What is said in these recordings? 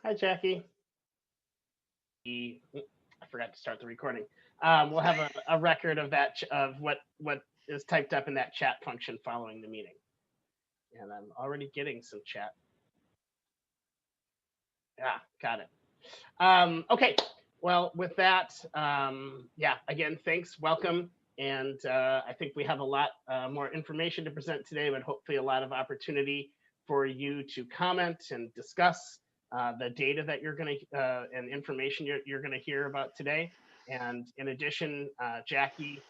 Hi, Jackie. I forgot to start the recording. We'll have a record of that of what is typed up in that chat function following the meeting. And I'm already getting some chat. Yeah, got it. Okay. Well, with that, yeah, again, thanks, welcome. And I think we have a lot more information to present today, but hopefully a lot of opportunity for you to comment and discuss the data that you're going to and information you're going to hear about today. And in addition, Jackie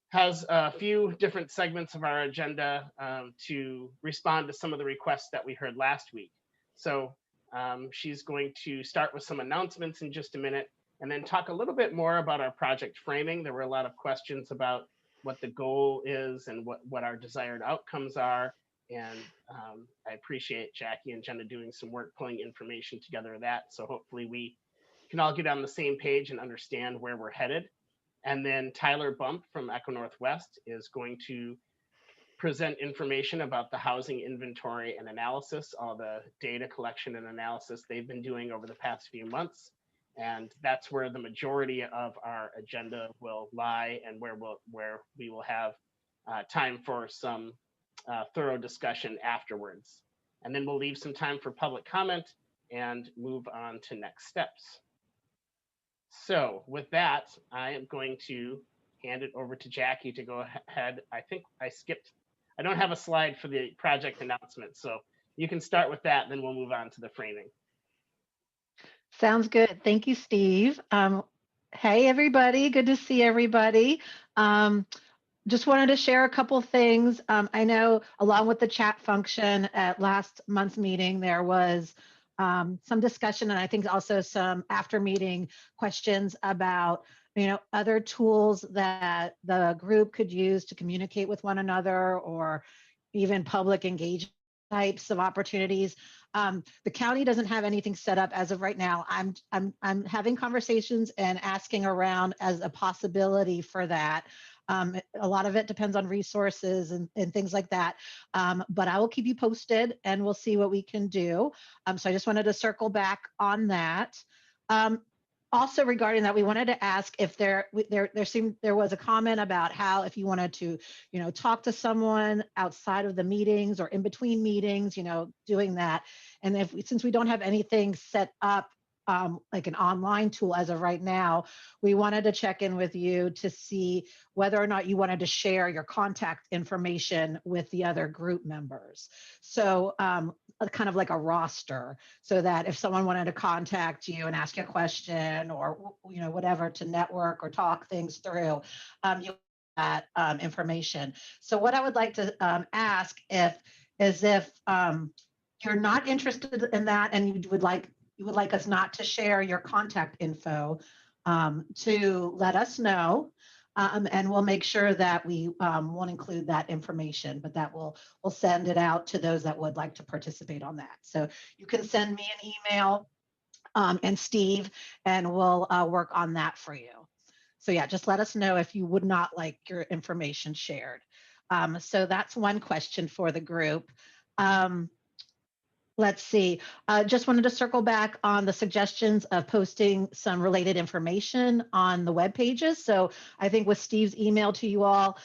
has a few different segments of our agenda to respond to some of the requests that we heard last week. So she's going to start with some announcements in just a minute and then talk a little bit more about our project framing. There were a lot of questions about what the goal is and what our desired outcomes are. And I appreciate Jackie and Jenna doing some work pulling information together of that. So hopefully we can all get on the same page and understand where we're headed. And then Tyler Bump from Echo Northwest is going to present information about the housing inventory and analysis, all the data collection and analysis they've been doing over the past few months. And that's where the majority of our agenda will lie and where we will have time for some thorough discussion afterwards. And then we'll leave some time for public comment and move on to next steps. So with that, I am going to hand it over to Jackie to go ahead. I think I don't have a slide for the project announcement, so you can start with that, then we'll move on to the framing. Sounds good. Thank you, Steve. Hey, everybody. Good to see everybody. Just wanted to share a couple things. I know along with the chat function at last month's meeting, there was some discussion and I think also some after meeting questions about other tools that the group could use to communicate with one another or even public engagement types of opportunities. The county doesn't have anything set up as of right now. I'm having conversations and asking around as a possibility for that. A lot of it depends on resources and things like that. But I will keep you posted and we'll see what we can do. So I just wanted to circle back on that. Also regarding that, we wanted to ask if there was a comment about how if you wanted to, talk to someone outside of the meetings or in between meetings, doing that. And since we don't have anything set up like an online tool as of right now, we wanted to check in with you to see whether or not you wanted to share your contact information with the other group members. So kind of like a roster, so that if someone wanted to contact you and ask you a question or whatever to network or talk things through, you have that information. So what I would like to ask if you're not interested in that and you would like us not to share your contact info, to let us know, and we'll make sure that we won't include that information, but that we'll send it out to those that would like to participate on that. So you can send me an email and Steve, and we'll work on that for you. So yeah, just let us know if you would not like your information shared. So that's one question for the group. Let's see, just wanted to circle back on the suggestions of posting some related information on the web pages. So I think with Steve's email to you all,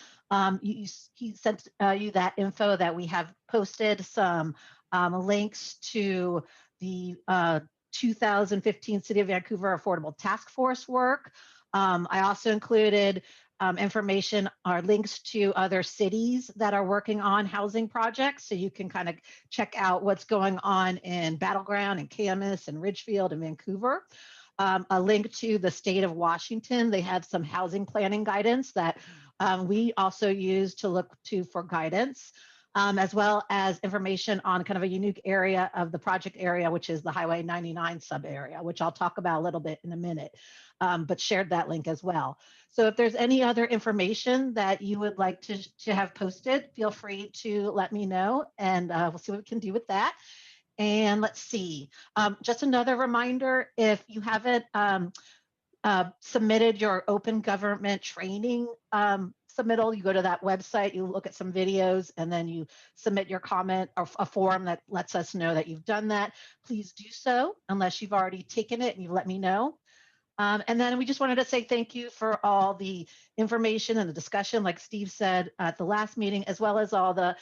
he sent you that info that we have posted some links to the 2015 City of Vancouver Affordable Task Force work. I also included information or links to other cities that are working on housing projects. So you can kind of check out what's going on in Battleground and Camas and Ridgefield and Vancouver. A link to the state of Washington. They have some housing planning guidance that we also use to look to for guidance, as well as information on kind of a unique area of the project area, which is the Highway 99 sub area, which I'll talk about a little bit in a minute, but shared that link as well. So if there's any other information that you would like to have posted, feel free to let me know, and we'll see what we can do with that. And let's see, just another reminder, if you haven't submitted your open government training submittal, you go to that website, you look at some videos, and then you submit your comment or a form that lets us know that you've done that. Please do so unless you've already taken it and you let me know. And then we just wanted to say thank you for all the information and the discussion, like Steve said at the last meeting, as well as all the,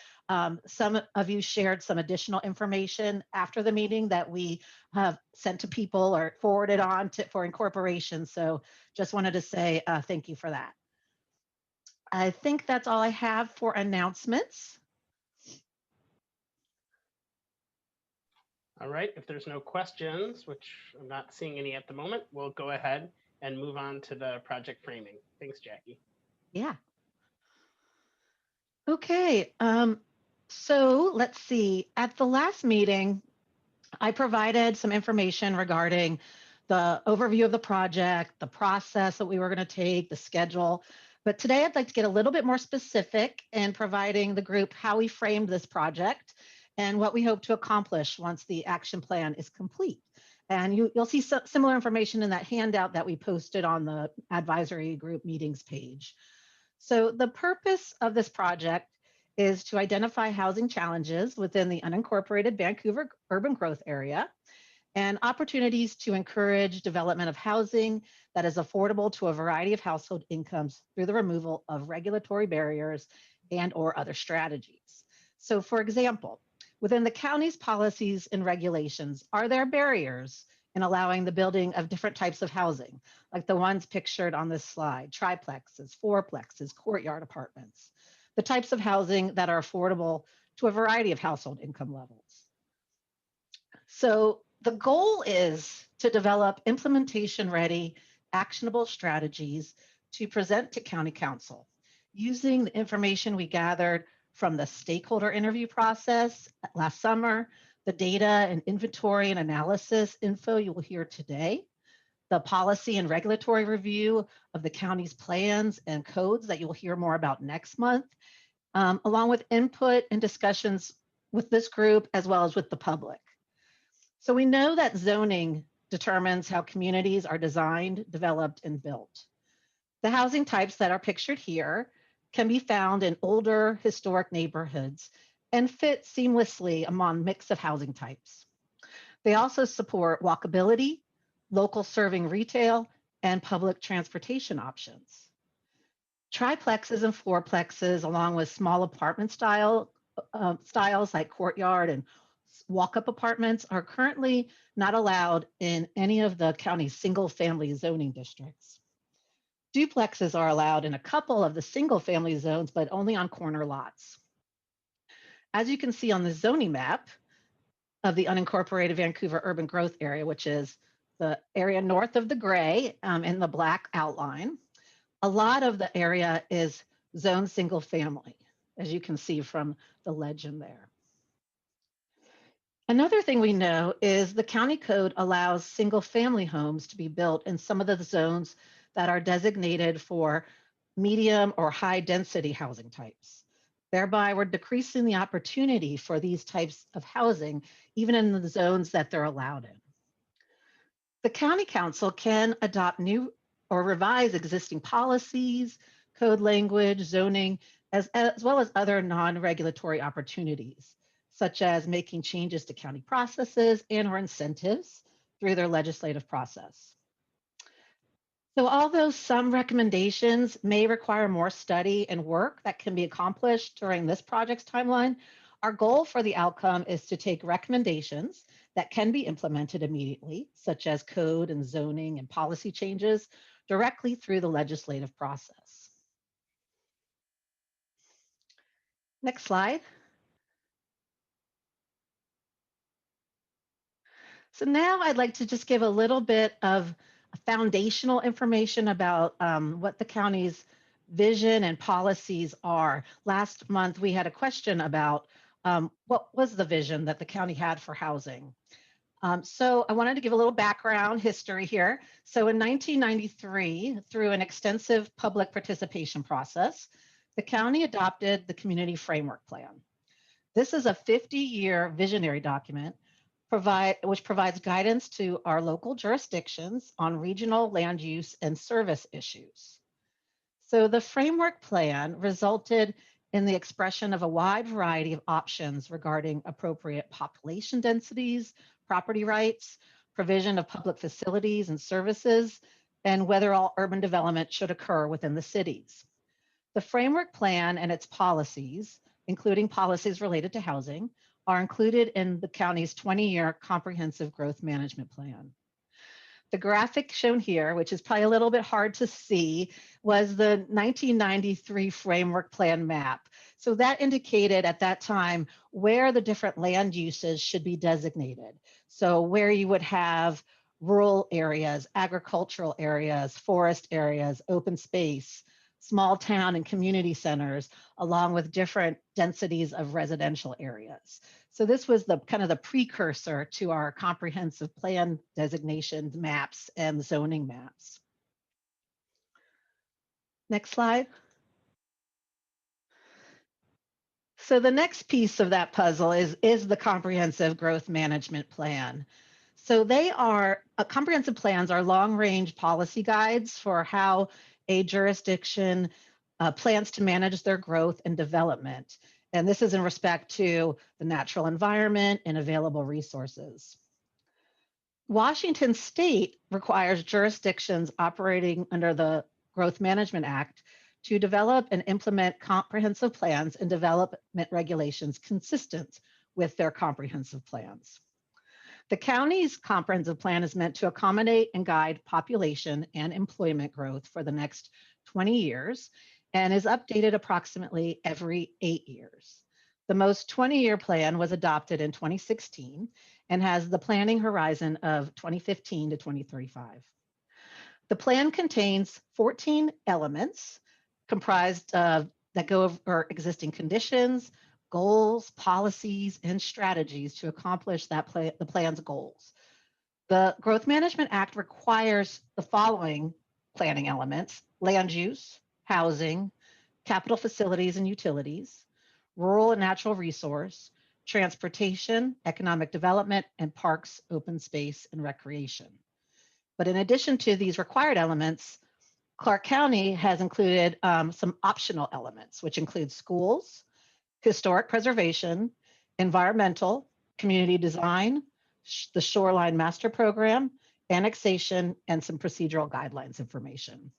some of you shared some additional information after the meeting that we have sent to people or forwarded on to, for incorporation. So just wanted to say thank you for that. I think that's all I have for announcements. All right, if there's no questions, which I'm not seeing any at the moment, we'll go ahead and move on to the project framing. Thanks, Jackie. Yeah. Okay, so let's see. At the last meeting, I provided some information regarding the overview of the project, the process that we were going to take, the schedule. But today I'd like to get a little bit more specific in providing the group how we framed this project and what we hope to accomplish once the action plan is complete. And you'll see similar information in that handout that we posted on the advisory group meetings page. So the purpose of this project is to identify housing challenges within the unincorporated Vancouver urban growth area and opportunities to encourage development of housing that is affordable to a variety of household incomes through the removal of regulatory barriers and or other strategies. So for example, within the county's policies and regulations, are there barriers in allowing the building of different types of housing, like the ones pictured on this slide, triplexes, fourplexes, courtyard apartments, the types of housing that are affordable to a variety of household income levels? So the goal is to develop implementation-ready, actionable strategies to present to County Council using the information we gathered from the stakeholder interview process last summer, the data and inventory and analysis info you will hear today, the policy and regulatory review of the county's plans and codes that you'll hear more about next month, along with input and discussions with this group as well as with the public. So we know that zoning determines how communities are designed, developed, and built. The housing types that are pictured here can be found in older historic neighborhoods and fit seamlessly among mix of housing types. They also support walkability, local serving retail, and public transportation options. Triplexes and fourplexes, along with small apartment styles like courtyard and walk-up apartments, are currently not allowed in any of the county's single-family zoning districts. Duplexes are allowed in a couple of the single-family zones, but only on corner lots. As you can see on the zoning map of the unincorporated Vancouver urban growth area, which is the area north of the gray in the black outline, a lot of the area is zoned single family, as you can see from the legend there. Another thing we know is the county code allows single family homes to be built in some of the zones that are designated for medium or high density housing types. Thereby, we're decreasing the opportunity for these types of housing, even in the zones that they're allowed in. The county council can adopt new or revise existing policies, code language, zoning, as well as other non-regulatory opportunities, such as making changes to county processes and or incentives through their legislative process. So although some recommendations may require more study and work that can be accomplished during this project's timeline, our goal for the outcome is to take recommendations that can be implemented immediately, such as code and zoning and policy changes, directly through the legislative process. Next slide. So now I'd like to just give a little bit of foundational information about what the county's vision and policies are. Last month, we had a question about what was the vision that the county had for housing. So I wanted to give a little background history here. So in 1993, through an extensive public participation process, the county adopted the Community Framework Plan. This is a 50-year visionary document which provides guidance to our local jurisdictions on regional land use and service issues. So the framework plan resulted in the expression of a wide variety of options regarding appropriate population densities, property rights, provision of public facilities and services, and whether all urban development should occur within the cities. The framework plan and its policies, including policies related to housing, are included in the county's 20-year comprehensive growth management plan. The graphic shown here, which is probably a little bit hard to see, was the 1993 framework plan map. So that indicated at that time where the different land uses should be designated. So where you would have rural areas, agricultural areas, forest areas, open space, small town and community centers, along with different densities of residential areas. So this was the kind of the precursor to our comprehensive plan designations maps and zoning maps. Next slide. So the next piece of that puzzle is the comprehensive growth management plan. So they are, comprehensive plans are long-range policy guides for how a jurisdiction plans to manage their growth and development. And this is in respect to the natural environment and available resources. Washington State requires jurisdictions operating under the Growth Management Act to develop and implement comprehensive plans and development regulations consistent with their comprehensive plans. The county's comprehensive plan is meant to accommodate and guide population and employment growth for the next 20 years and is updated approximately every 8 years. The most 20-year plan was adopted in 2016 and has the planning horizon of 2015 to 2035. The plan contains 14 elements comprised of that go over existing conditions, goals, policies, and strategies to accomplish the plan's goals. The Growth Management Act requires the following planning elements: land use, housing, capital facilities and utilities, rural and natural resource, transportation, economic development, and parks, open space, and recreation. But in addition to these required elements, Clark County has included some optional elements, which include schools, historic preservation, environmental, community design, the Shoreline Master Program, annexation, and some procedural guidelines information.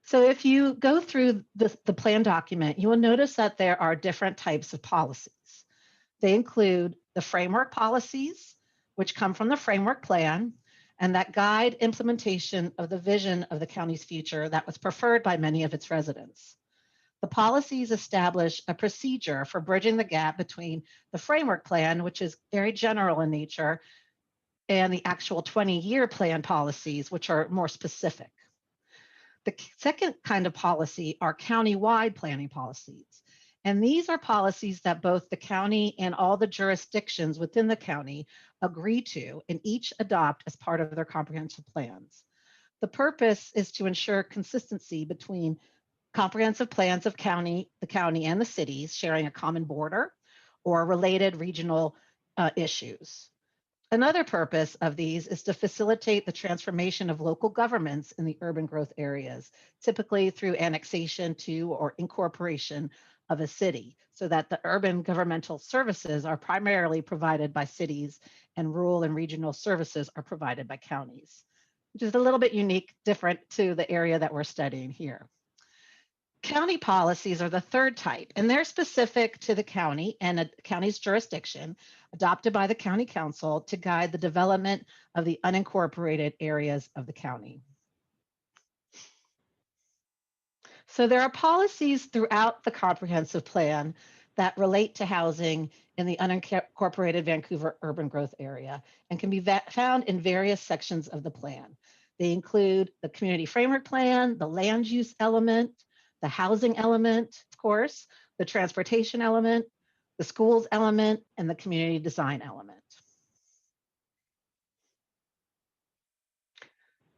So if you go through the plan document, you will notice that there are different types of policies. They include the framework policies, which come from the framework plan, and that guide implementation of the vision of the county's future that was preferred by many of its residents. The policies establish a procedure for bridging the gap between the framework plan, which is very general in nature, and the actual 20-year plan policies, which are more specific. The second kind of policy are county-wide planning policies. And these are policies that both the county and all the jurisdictions within the county agree to and each adopt as part of their comprehensive plans. The purpose is to ensure consistency between comprehensive plans of the county and the cities sharing a common border or related regional issues. Another purpose of these is to facilitate the transformation of local governments in the urban growth areas, typically through annexation to or incorporation of a city, so that the urban governmental services are primarily provided by cities and rural and regional services are provided by counties, which is a little bit unique, different to the area that we're studying here. County policies are the third type, and they're specific to the county and a county's jurisdiction, adopted by the county council to guide the development of the unincorporated areas of the county. So there are policies throughout the comprehensive plan that relate to housing in the unincorporated Vancouver urban growth area and can be found in various sections of the plan. They include the community framework plan, the land use element, the housing element, of course, the transportation element, the schools element, and the community design element.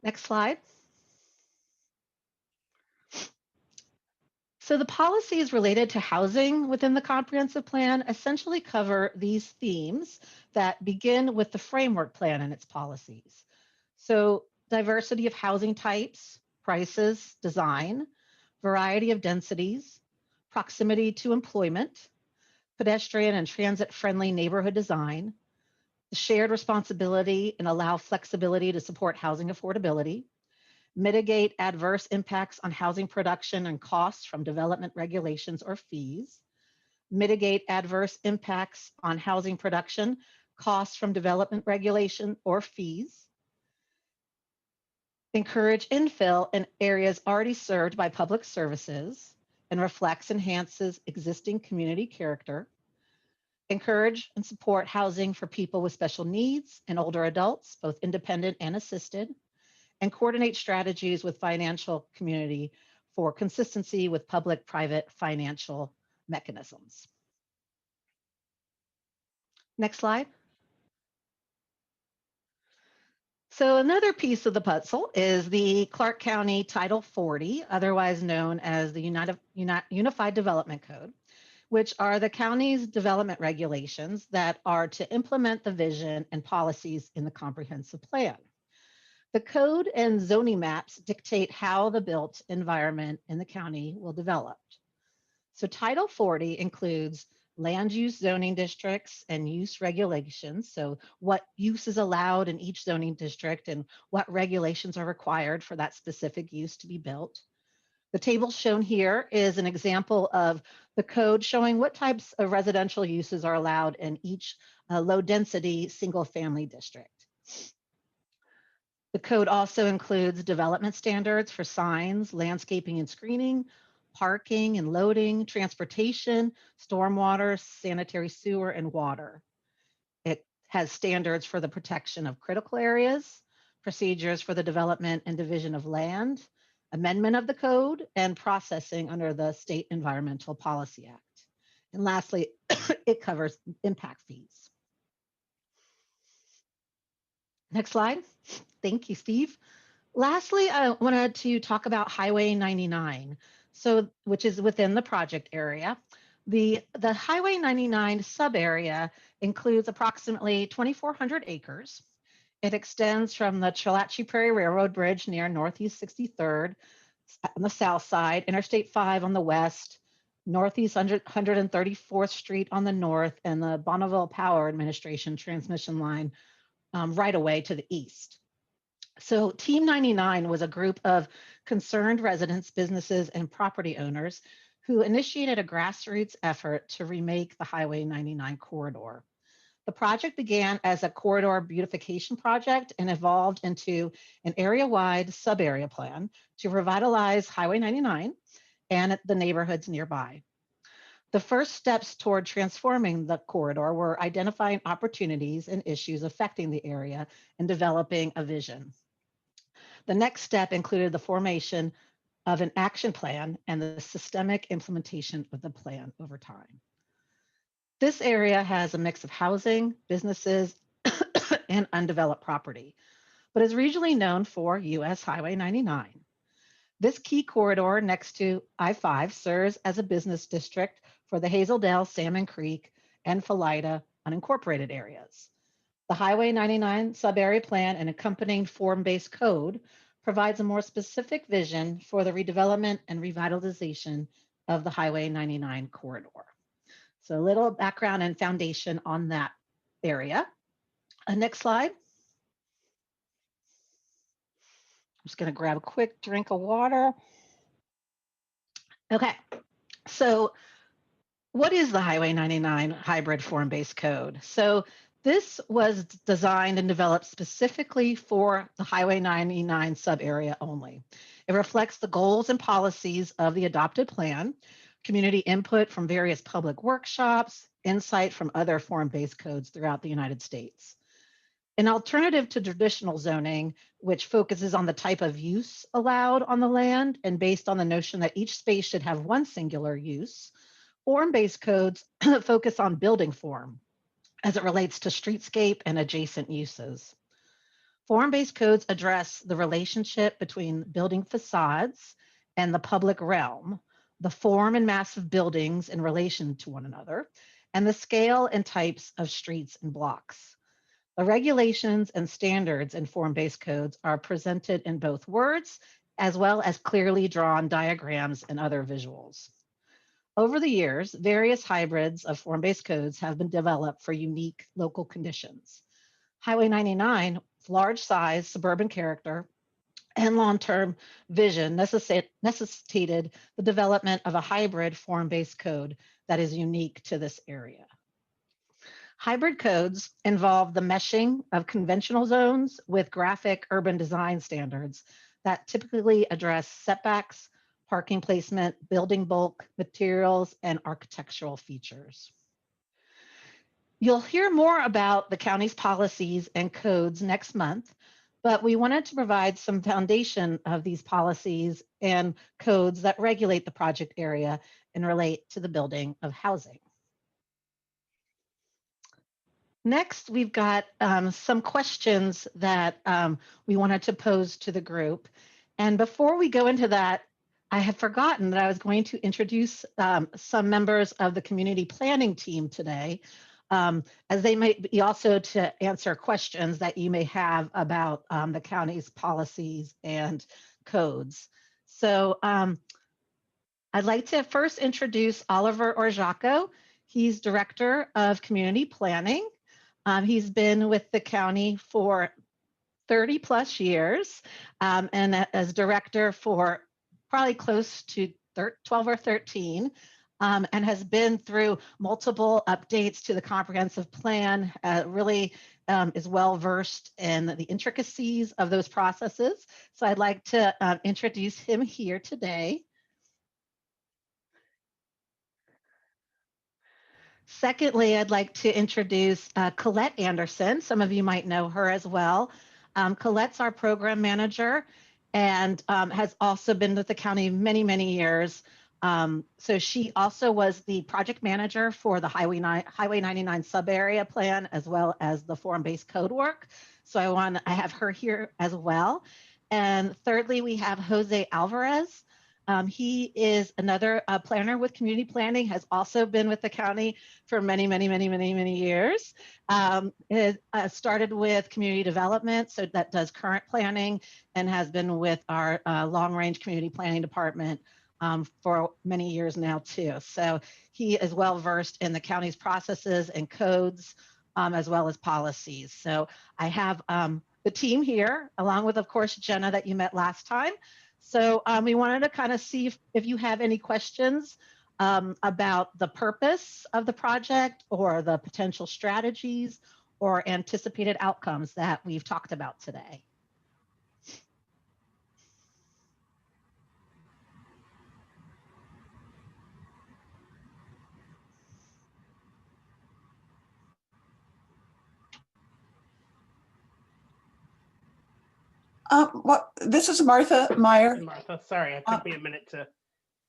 Next slide. So the policies related to housing within the comprehensive plan essentially cover these themes that begin with the framework plan and its policies. So diversity of housing types, prices, design, variety of densities, proximity to employment, pedestrian and transit-friendly neighborhood design, the shared responsibility and allow flexibility to support housing affordability, mitigate adverse impacts on housing production and costs from development regulations or fees, mitigate adverse impacts on housing production, costs from development regulation or fees, encourage infill in areas already served by public services and enhances existing community character, encourage and support housing for people with special needs and older adults, both independent and assisted, and coordinate strategies with financial community for consistency with public-private financial mechanisms. Next slide. So another piece of the puzzle is the Clark County Title 40, otherwise known as the Unified Development Code, which are the county's development regulations that are to implement the vision and policies in the comprehensive plan. The code and zoning maps dictate how the built environment in the county will develop. So Title 40 includes land use zoning districts and use regulations. So what use is allowed in each zoning district and what regulations are required for that specific use to be built. The table shown here is an example of the code showing what types of residential uses are allowed in each low density single family district. The code also includes development standards for signs, landscaping and screening, parking and loading, transportation, stormwater, sanitary sewer, and water. It has standards for the protection of critical areas, procedures for the development and division of land, amendment of the code, and processing under the State Environmental Policy Act. And lastly, it covers impact fees. Next slide. Thank you, Steve. Lastly, I wanted to talk about Highway 99, which is within the project area. The Highway 99 sub-area includes approximately 2,400 acres. It extends from the Chalachi Prairie Railroad Bridge near Northeast 63rd on the south side, Interstate 5 on the west, Northeast 134th Street on the north, and the Bonneville Power Administration transmission line right away to the east. So Team 99 was a group of concerned residents, businesses, and property owners who initiated a grassroots effort to remake the Highway 99 corridor. The project began as a corridor beautification project and evolved into an area-wide sub-area plan to revitalize Highway 99 and the neighborhoods nearby. The first steps toward transforming the corridor were identifying opportunities and issues affecting the area and developing a vision. The next step included the formation of an action plan and the systemic implementation of the plan over time. This area has a mix of housing, businesses, and undeveloped property, but is regionally known for US Highway 99. This key corridor next to I-5 serves as a business district for the Hazeldale, Salmon Creek, and Philida unincorporated areas. The Highway 99 sub-area plan and accompanying form-based code provides a more specific vision for the redevelopment and revitalization of the Highway 99 corridor. So a little background and foundation on that area. Next slide. I'm just going to grab a quick drink of water. Okay, so what is the Highway 99 hybrid form-based code? So this was designed and developed specifically for the Highway 99 sub-area only. It reflects the goals and policies of the adopted plan, community input from various public workshops, insight from other form-based codes throughout the United States. An alternative to traditional zoning, which focuses on the type of use allowed on the land and based on the notion that each space should have one singular use, form-based codes focus on building form as it relates to streetscape and adjacent uses. Form-based codes address the relationship between building facades and the public realm, the form and mass of buildings in relation to one another, and the scale and types of streets and blocks. The regulations and standards in form-based codes are presented in both words as well as clearly drawn diagrams and other visuals. Over the years, various hybrids of form-based codes have been developed for unique local conditions. Highway 99's large size, suburban character, and long-term vision necessitated the development of a hybrid form-based code that is unique to this area. Hybrid codes involve the meshing of conventional zones with graphic urban design standards that typically address setbacks, parking placement, building bulk, materials, and architectural features. You'll hear more about the county's policies and codes next month, but we wanted to provide some foundation of these policies and codes that regulate the project area and relate to the building of housing. Next, we've got some questions that we wanted to pose to the group. And before we go into that, I had forgotten that I was going to introduce some members of the community planning team today, as they might be also to answer questions that you may have about the county's policies and codes. So I'd like to first introduce Oliver Orjaco. He's Director of Community Planning. He's been with the county for 30 plus years, and as director for probably close to 12 or 13, and has been through multiple updates to the comprehensive plan, really is well versed in the intricacies of those processes. So I'd like to introduce him here today. Secondly, I'd like to introduce Colette Anderson. Some of you might know her as well. Colette's our program manager and has also been with the county many, many years. So she also was the project manager for the Highway 99 sub-area plan, as well as the form-based code work. So I have her here as well. And thirdly, we have Jose Alvarez. He is another planner with community planning, has also been with the county for many, many, many, many, many years. It started with community development, so that does current planning, and has been with our long-range community planning department for many years now too. So he is well versed in the county's processes and codes, as well as policies. So I have the team here, along with, of course, Jenna that you met last time. So we wanted to kind of see if you have any questions about the purpose of the project or the potential strategies or anticipated outcomes that we've talked about today. This is Martha Meyer. Martha, sorry, it took me a minute to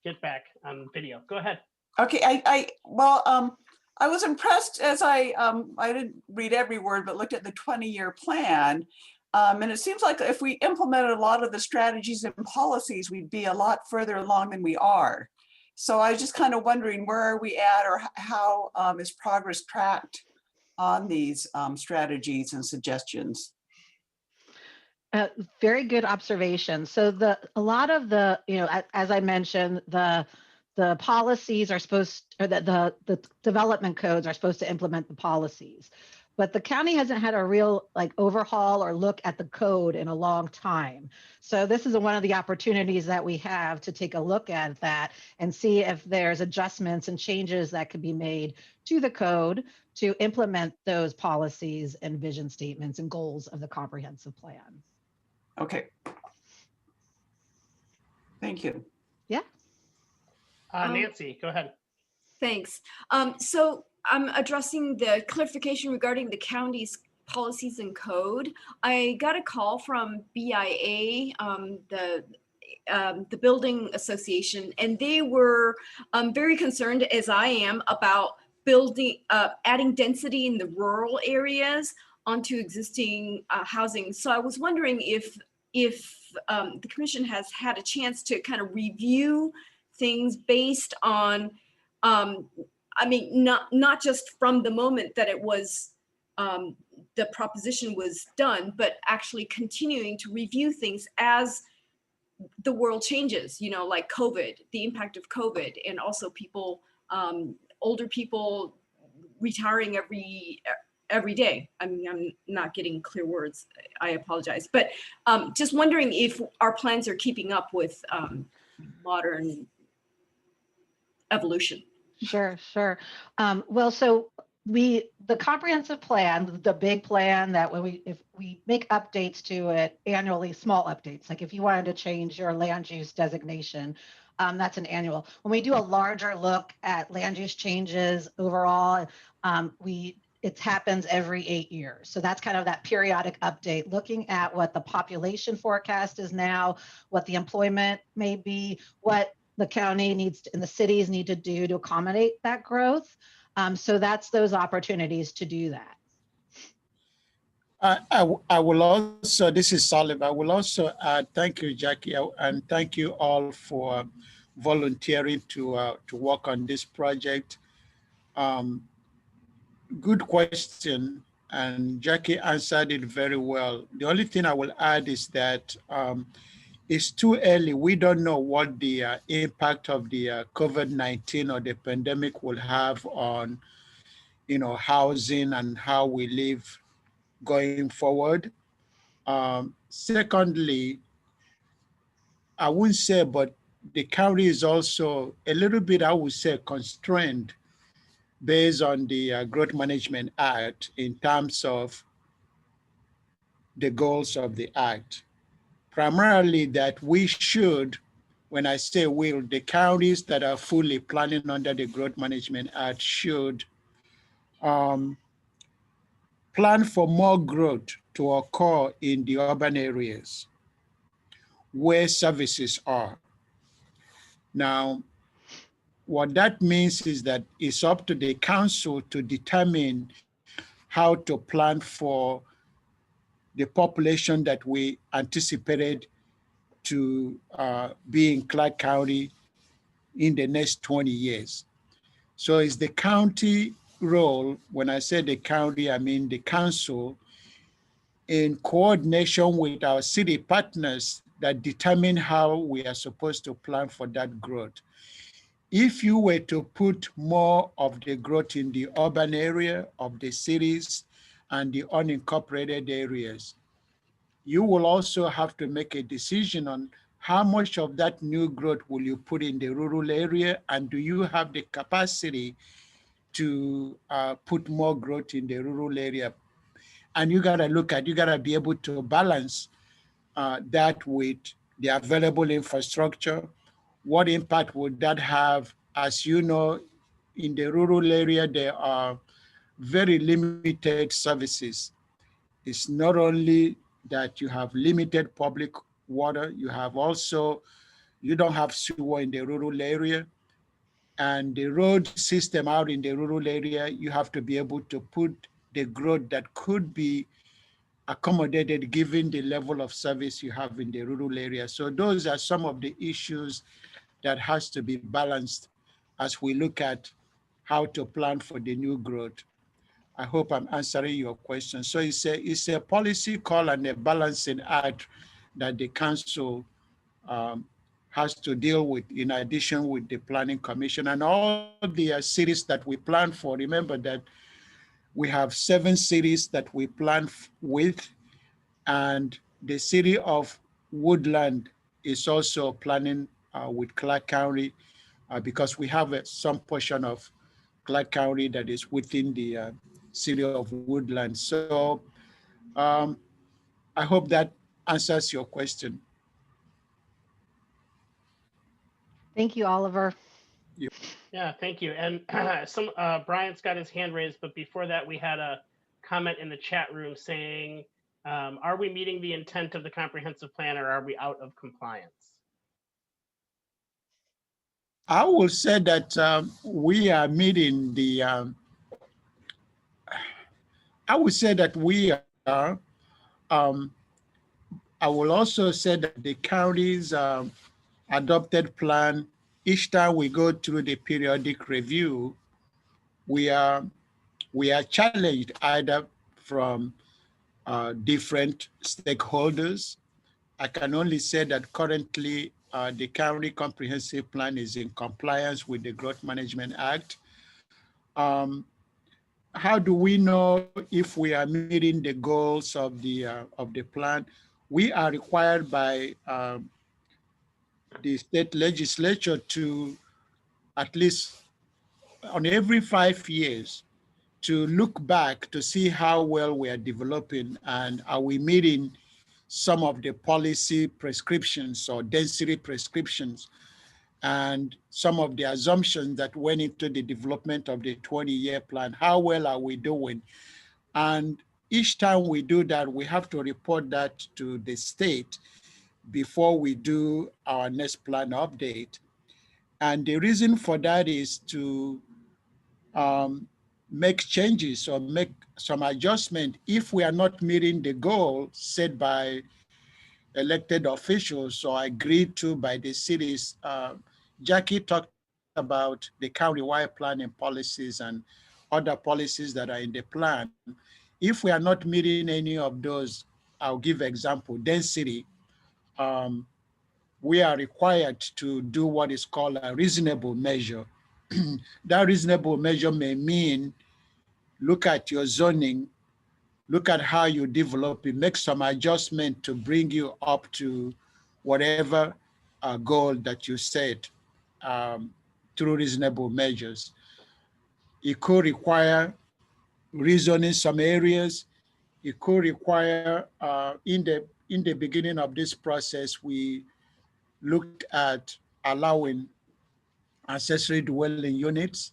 get back on video. Go ahead. Okay, I was impressed as I didn't read every word, but looked at the 20-year plan. And it seems like if we implemented a lot of the strategies and policies, we'd be a lot further along than we are. So I was just kind of wondering, where are we at, or how is progress tracked on these strategies and suggestions? Very good observation. So a lot of the, as I mentioned, the policies are supposed, or the development codes are supposed to implement the policies, but the county hasn't had a real overhaul or look at the code in a long time. So this is one of the opportunities that we have to take a look at that and see if there's adjustments and changes that could be made to the code to implement those policies and vision statements and goals of the comprehensive plan. Okay. Thank you. Yeah. Nancy, go ahead. Thanks. So I'm addressing the clarification regarding the county's policies and code. I got a call from BIA, the building association, and they were very concerned, as I am, about adding density in the rural areas onto existing housing. So I was wondering if the commission has had a chance to kind of review things based on, I mean, not just from the moment that it was, the proposition was done, but actually continuing to review things as the world changes, you know, like COVID, the impact of COVID, and also people, older people retiring every day. I mean, I'm not getting clear words. I apologize, but just wondering if our plans are keeping up with modern evolution. Sure, sure. Well, so the comprehensive plan, the big plan that if we make updates to it annually, small updates, like if you wanted to change your land use designation, that's an annual. When we do a larger look at land use changes overall, it happens every 8 years. So that's kind of that periodic update, looking at what the population forecast is now, what the employment may be, what the county needs to, and the cities need to do to accommodate that growth. So that's those opportunities to do that. I will also, this is Salim, I will also add, thank you, Jackie, and thank you all for volunteering to work on this project. Good question, and Jackie answered it very well. The only thing I will add is that it's too early. We don't know what the impact of the COVID-19 or the pandemic will have on, housing and how we live going forward. Secondly, I wouldn't say, but the county is also a little bit, I would say, constrained based on the Growth Management Act in terms of the goals of the act. Primarily that we should, when I say will, the counties that are fully planning under the Growth Management Act should plan for more growth to occur in the urban areas where services are. Now, what that means is that it's up to the council to determine how to plan for the population that we anticipated to be in Clark County in the next 20 years. So it's the county role. When I say the county, I mean the council, in coordination with our city partners that determine how we are supposed to plan for that growth. If you were to put more of the growth in the urban area of the cities and the unincorporated areas, you will also have to make a decision on how much of that new growth will you put in the rural area, and do you have the capacity to put more growth in the rural area? And you gotta be able to balance that with the available infrastructure. What impact would that have? As you know, in the rural area, there are very limited services. It's not only that you have limited public water, you don't have sewer in the rural area. And the road system out in the rural area, you have to be able to put the growth that could be accommodated given the level of service you have in the rural area. So those are some of the issues that has to be balanced as we look at how to plan for the new growth. I hope I'm answering your question. So it's a policy call and a balancing act that the council has to deal with, in addition with the planning commission and all the cities that we plan for. Remember that we have 7 cities that we plan with, and the city of Woodland is also planning with Clark County because we have some portion of Clark County that is within the city of Woodland. So I hope that answers your question. Thank you, Oliver. Yeah, thank you. And Brian's got his hand raised, but before that, we had a comment in the chat room saying, are we meeting the intent of the comprehensive plan, or are we out of compliance? I will say that we are meeting the, I would say that we are. I will also say that the county's adopted plan, each time we go through the periodic review, we are challenged either from different stakeholders I can only say that currently the county comprehensive plan is in compliance with the Growth Management Act. How do we know if we are meeting the goals of the plan? We are required by the state legislature to at least on every 5 years to look back to see how well we are developing and are we meeting some of the policy prescriptions or density prescriptions and some of the assumptions that went into the development of the 20-year plan. How well are we doing? And each time we do that, we have to report that to the state before we do our next plan update. And the reason for that is to make changes or make some adjustment if we are not meeting the goal set by elected officials or agreed to by the cities. Jackie talked about the countywide planning policies and other policies that are in the plan. If we are not meeting any of those, I'll give example, density, we are required to do what is called a reasonable measure. That reasonable measure may mean look at your zoning, look at how you develop it, make some adjustment to bring you up to whatever goal that you set through reasonable measures. It could require rezoning some areas. It could require, in the beginning of this process, we looked at allowing accessory dwelling units.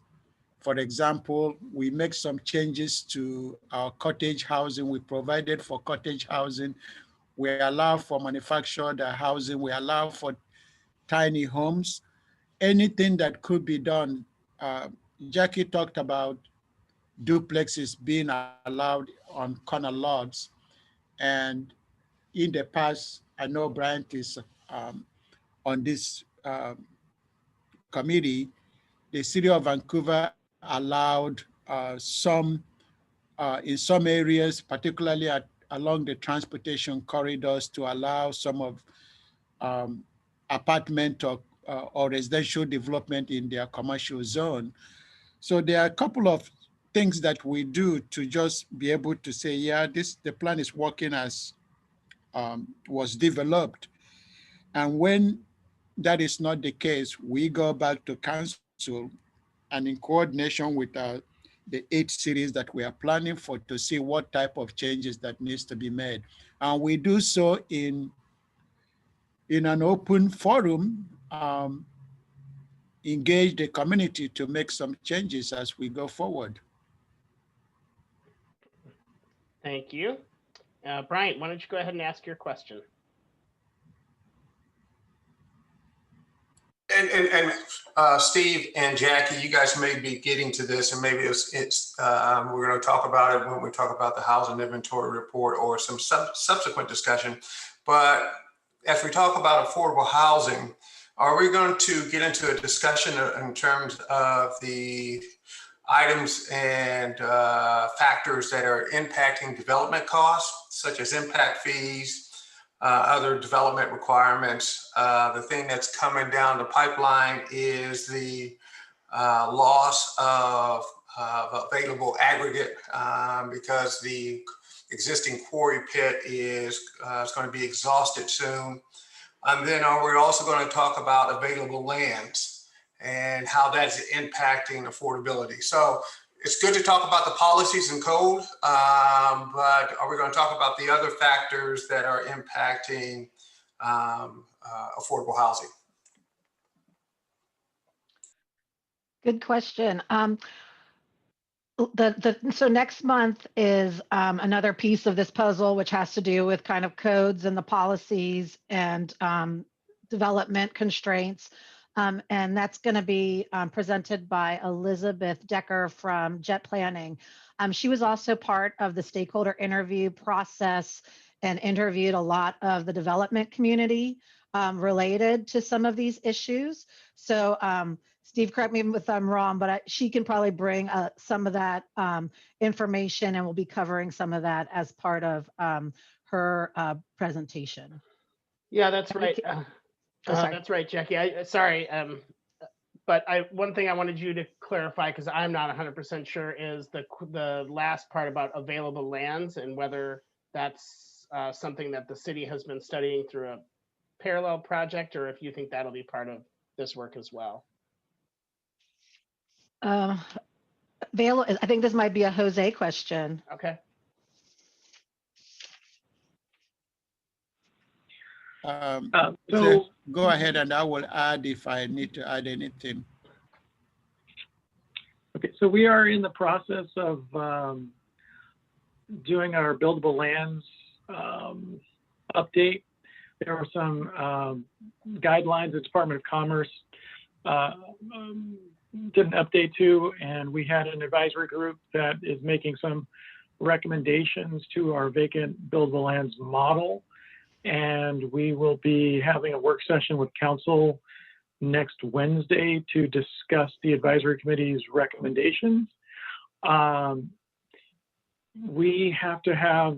For example, we make some changes to our cottage housing. We provided for cottage housing. We allow for manufactured housing. We allow for tiny homes. Anything that could be done. Jackie talked about duplexes being allowed on corner lots. And in the past, I know Bryant is on this committee, the city of Vancouver allowed in some areas, particularly along the transportation corridors, to allow some of apartment or residential development in their commercial zone. So there are a couple of things that we do to just be able to say, yeah, the plan is working as was developed. And when that is not the case, we go back to council and in coordination with the 8 cities that we are planning for to see what type of changes that needs to be made. And we do so in an open forum, engage the community to make some changes as we go forward. Thank you. Bryant, why don't you go ahead and ask your question? And Steve and Jackie, you guys may be getting to this, and maybe we're going to talk about it when we talk about the housing inventory report or some subsequent discussion. But as we talk about affordable housing, are we going to get into a discussion in terms of the items and factors that are impacting development costs, such as impact fees, other development requirements? The thing that's coming down the pipeline is the loss of available aggregate because the existing quarry pit is going to be exhausted soon. And then we're also going to talk about available lands and how that's impacting affordability. So it's good to talk about the policies and code, but are we going to talk about the other factors that are impacting affordable housing? Good question. So next month is another piece of this puzzle, which has to do with kind of codes and the policies and development constraints. And that's going to be presented by Elizabeth Decker from Jet Planning. She was also part of the stakeholder interview process and interviewed a lot of the development community related to some of these issues. So Steve, correct me if I'm wrong, but she can probably bring some of that information, and we'll be covering some of that as part of her presentation. Yeah, that's right. sorry. That's right, Jackie. Sorry. But one thing I wanted you to clarify, because I'm not 100% sure, is the last part about available lands and whether that's something that the city has been studying through a parallel project, or if you think that'll be part of this work as well. I think this might be a Jose question. Okay. So go ahead and I will add if I need to add anything. Okay, so we are in the process of doing our buildable lands update. There are some guidelines the Department of Commerce did an update to, and we had an advisory group that is making some recommendations to our vacant buildable lands model. And we will be having a work session with council next Wednesday to discuss the advisory committee's recommendations. We have to have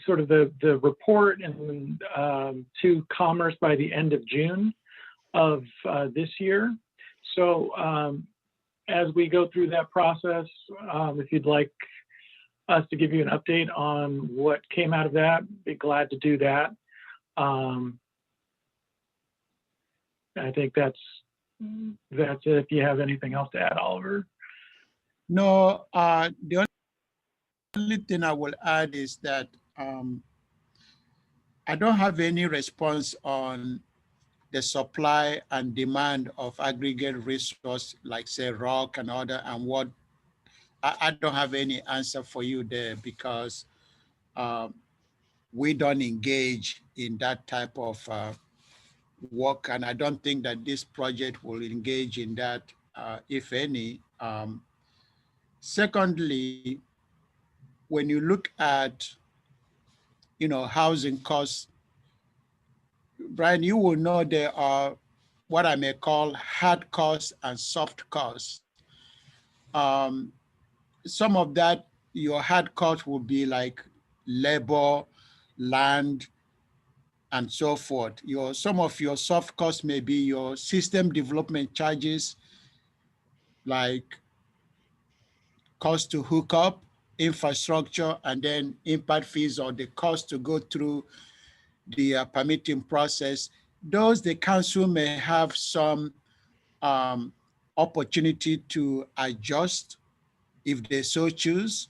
sort of the report and to Commerce by the end of June of this year. So as we go through that process, if you'd like us to give you an update on what came out of that, be glad to do that. I think that's it. If you have anything else to add, Oliver. No, the only thing I will add is that I don't have any response on the supply and demand of aggregate resource like say rock and other, and what I don't have any answer for you there, because we don't engage in that type of work, and I don't think that this project will engage in that, if any. Secondly, when you look at, housing costs, Brian, you will know there are what I may call hard costs and soft costs. Some of that, your hard costs will be like labor, land, and so forth. Some of your soft costs may be your system development charges, like cost to hook up, infrastructure, and then impact fees, or the cost to go through the permitting process. Those, the council may have some opportunity to adjust if they so choose.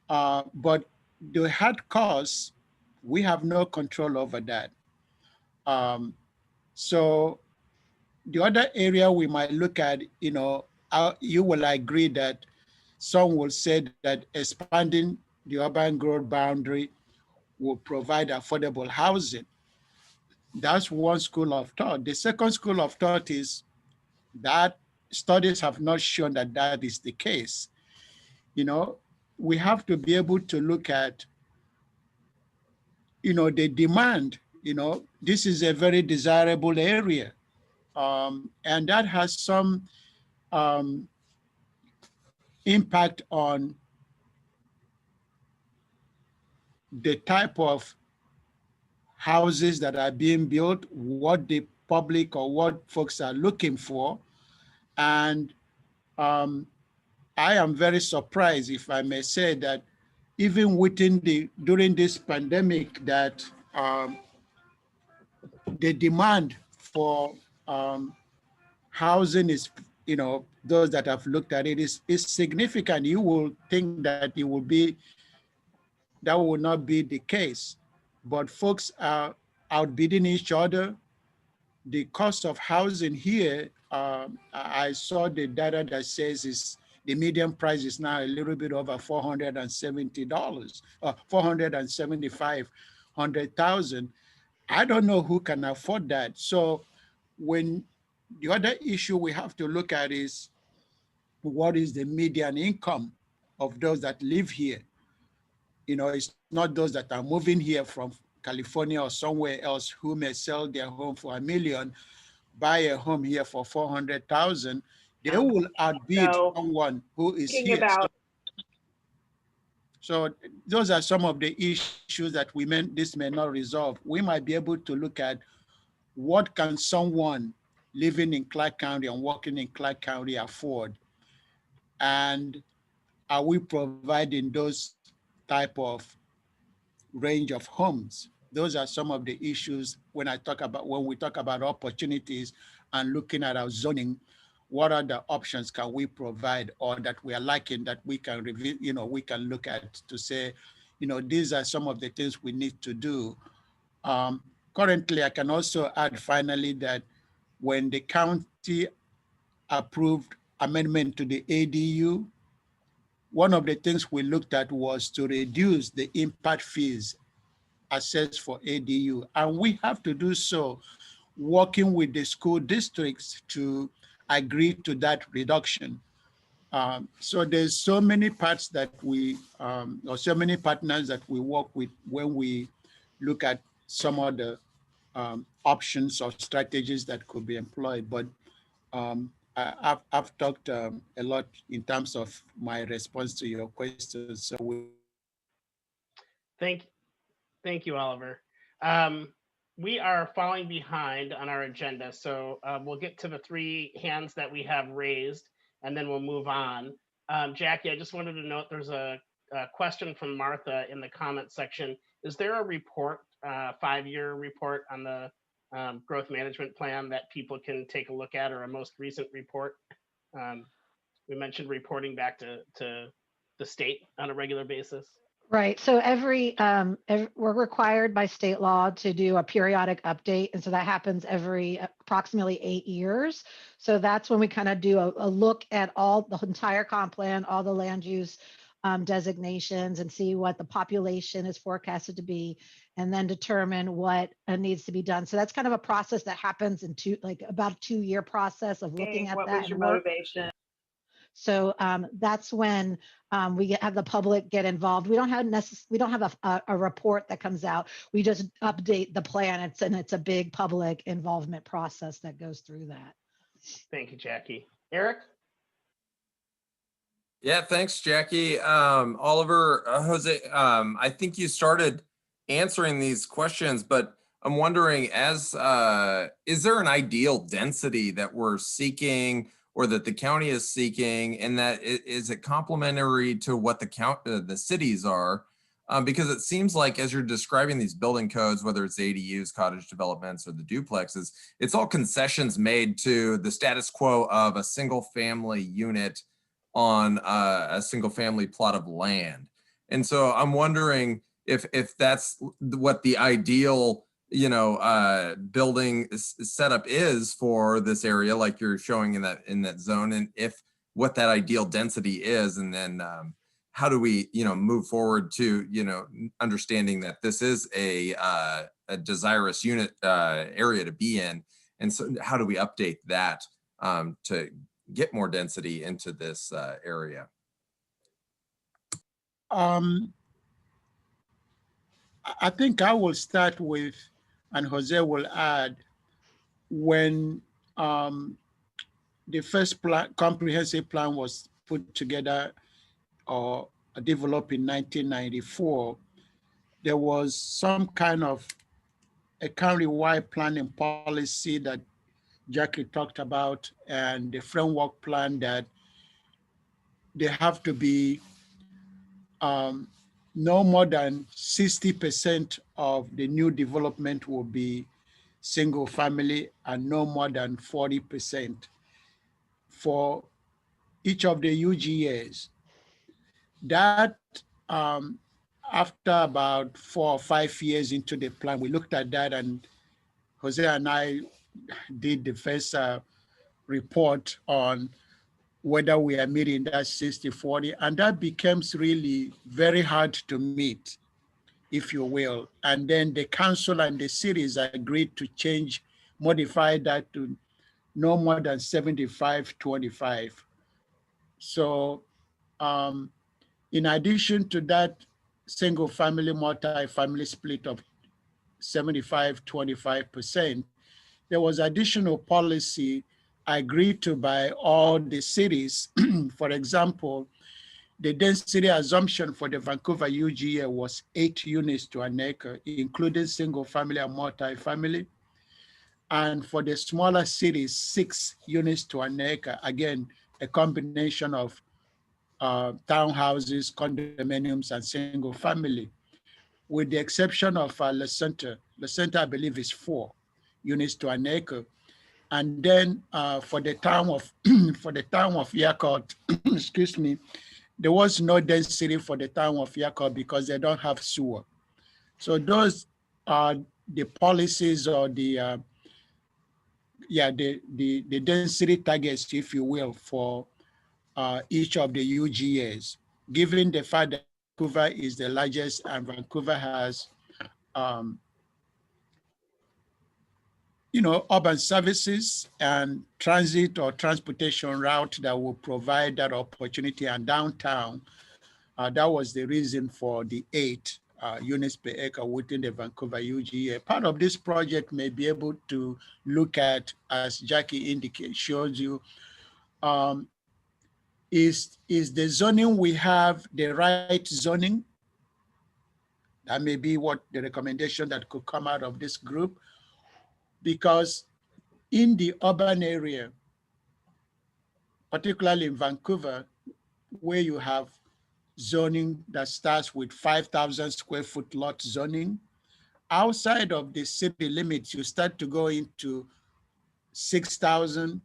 But the hard costs, we have no control over that. So the other area we might look at, you will agree that some will say that expanding the urban growth boundary will provide affordable housing. That's one school of thought. The second school of thought is that studies have not shown that that is the case. We have to be able to look at, the demand. This is a very desirable area. And that has some impact on the type of houses that are being built, what the public or what folks are looking for. And I am very surprised, if I may say, that even during this pandemic, that the demand for housing is, those that have looked at it is significant. You will think that that will not be the case, but folks are outbidding each other. The cost of housing here, I saw the data that says the median price is now a little bit over $470, or $475,000. I don't know who can afford that. So when the other issue we have to look at is, what is the median income of those that live here? It's not those that are moving here from California or somewhere else who may sell their home for $1 million, buy a home here for $400,000. They will outbid someone who is here. So those are some of the issues that this may not resolve. We might be able to look at what can someone living in Clark County and working in Clark County afford? And are we providing those type of range of homes? Those are some of the issues when we talk about opportunities and looking at our zoning. What are the options can we provide, or that we are lacking, that we can review, we can look at to say, these are some of the things we need to do. Currently, I can also add finally that when the county approved amendment to the ADU, one of the things we looked at was to reduce the impact fees assessed for ADU. And we have to do so working with the school districts to agree to that reduction. So there's so many parts that or so many partners that we work with when we look at some of the options or strategies that could be employed. But I've talked a lot in terms of my response to your questions. So Thank you, Oliver. We are falling behind on our agenda, so we'll get to the 3 hands that we have raised, and then we'll move on. Jackie, I just wanted to note there's a question from Martha in the comment section. Is there a report, 5-year report on the growth management plan that people can take a look at, or a most recent report? We mentioned reporting back to the state on a regular basis. Right. So we're required by state law to do a periodic update. And so that happens every approximately 8 years. So that's when we kind of do a look at the entire comp plan, all the land use designations, and see what the population is forecasted to be, and then determine what needs to be done. So that's kind of a process that happens in about a 2-year process of looking at what that. What was your motivation? So that's when we have the public get involved. We don't have a report that comes out. We just update the plan. It's a big public involvement process that goes through that. Thank you, Jackie. Eric? Yeah, thanks, Jackie. Oliver, Jose, I think you started answering these questions, but I'm wondering, is there an ideal density that we're seeking, or that the county is seeking, and that is it complementary to what the cities are? Because it seems like as you're describing these building codes, whether it's ADUs, cottage developments, or the duplexes, it's all concessions made to the status quo of a single family unit on a single family plot of land. And so I'm wondering if that's what the ideal building setup is for this area, like you're showing in that zone, and if what that ideal density is, and then how do we move forward to understanding that this is a desirous unit area to be in, and so how do we update that to get more density into this area? I think I will start with, and Jose will add, when the first comprehensive plan was put together or developed in 1994, there was some kind of a county-wide planning policy that Jackie talked about, and the framework plan that they have to be no more than 60% of the new development will be single family, and no more than 40% for each of the UGAs. That after about 4 or 5 years into the plan, we looked at that, and Jose and I did the first report on whether we are meeting that 60-40, and that becomes really very hard to meet, if you will. And then the council and the cities agreed to modify that to no more than 75-25. So in addition to that single family, multi-family split of 75-25%, there was additional policy agreed to by all the cities. For example, the density assumption for the Vancouver UGA was 8 units to an acre, including single family and multi-family. And for the smaller cities, 6 units to an acre, again, a combination of townhouses, condominiums, and single family, with the exception of La Center. La Center, I believe, is 4 units to an acre. And then for the town of Yakut, excuse me, there was no density for the town of Yakut because they don't have sewer. So those are the policies or the density targets, if you will, for each of the UGAs, given the fact that Vancouver is the largest and Vancouver has urban services and transit or transportation route that will provide that opportunity, and downtown, that was the reason for the 8 units per acre within the Vancouver UGA. Part of this project may be able to look at, as Jackie shows you, is the zoning we have the right zoning? That may be what the recommendation that could come out of this group, because in the urban area, particularly in Vancouver, where you have zoning that starts with 5,000 square foot lot zoning, outside of the city limits, you start to go into 6,000,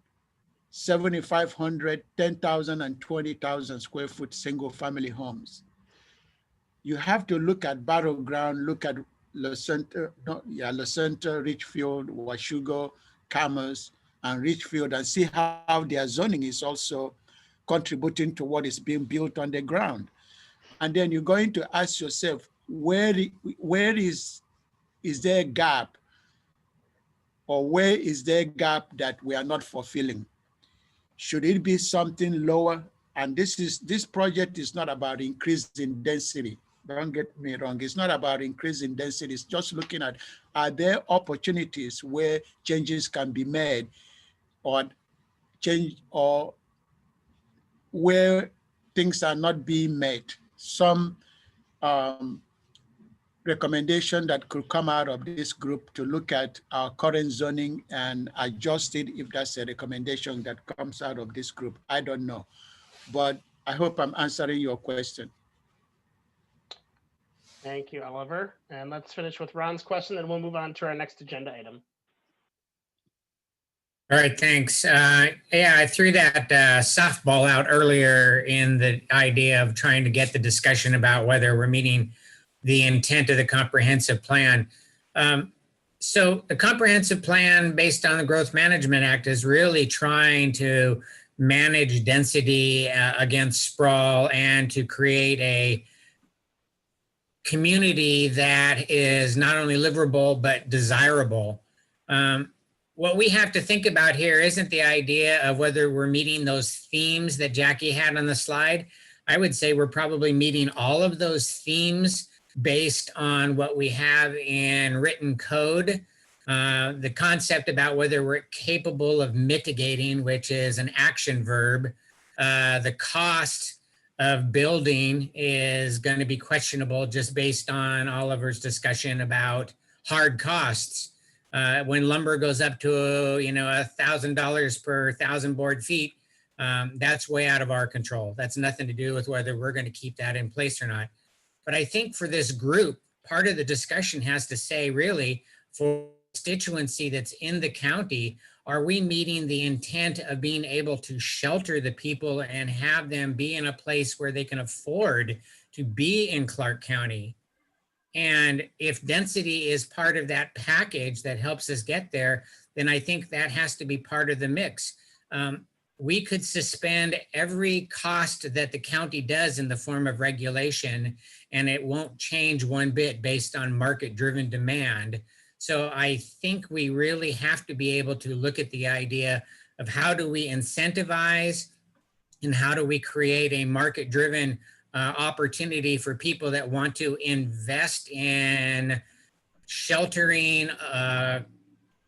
7,500, 10,000, and 20,000 square foot single family homes. You have to look at Battleground, look at La Center, Richfield, Washugo, Commerce, and Richfield, and see how their zoning is also contributing to what is being built on the ground. And then you're going to ask yourself, where is there a gap, or where is there a gap that we are not fulfilling? Should it be something lower? And this project is not about increasing density. Don't get me wrong. It's not about increasing density. It's just looking at, are there opportunities where changes can be made, or where things are not being met? Some recommendation that could come out of this group to look at our current zoning and adjust it, if that's a recommendation that comes out of this group. I don't know, but I hope I'm answering your question. Thank you, Oliver. And let's finish with Ron's question, then we'll move on to our next agenda item. All right, thanks. Yeah, I threw that softball out earlier in the idea of trying to get the discussion about whether we're meeting the intent of the comprehensive plan. So the comprehensive plan based on the Growth Management Act is really trying to manage density against sprawl and to create a community that is not only livable, but desirable. What we have to think about here isn't the idea of whether we're meeting those themes that Jackie had on the slide. I would say we're probably meeting all of those themes based on what we have in written code. The concept about whether we're capable of mitigating, which is an action verb. The cost of building is going to be questionable just based on Oliver's discussion about hard costs. When lumber goes up to $1,000 per 1,000 board feet, that's way out of our control. That's nothing to do with whether we're going to keep that in place or not. But I think for this group, part of the discussion has to say, really, for constituency that's in the county, are we meeting the intent of being able to shelter the people and have them be in a place where they can afford to be in Clark County? And if density is part of that package that helps us get there, then I think that has to be part of the mix. We could suspend every cost that the county does in the form of regulation, and it won't change one bit based on market-driven demand. So I think we really have to be able to look at the idea of how do we incentivize and how do we create a market-driven opportunity for people that want to invest in sheltering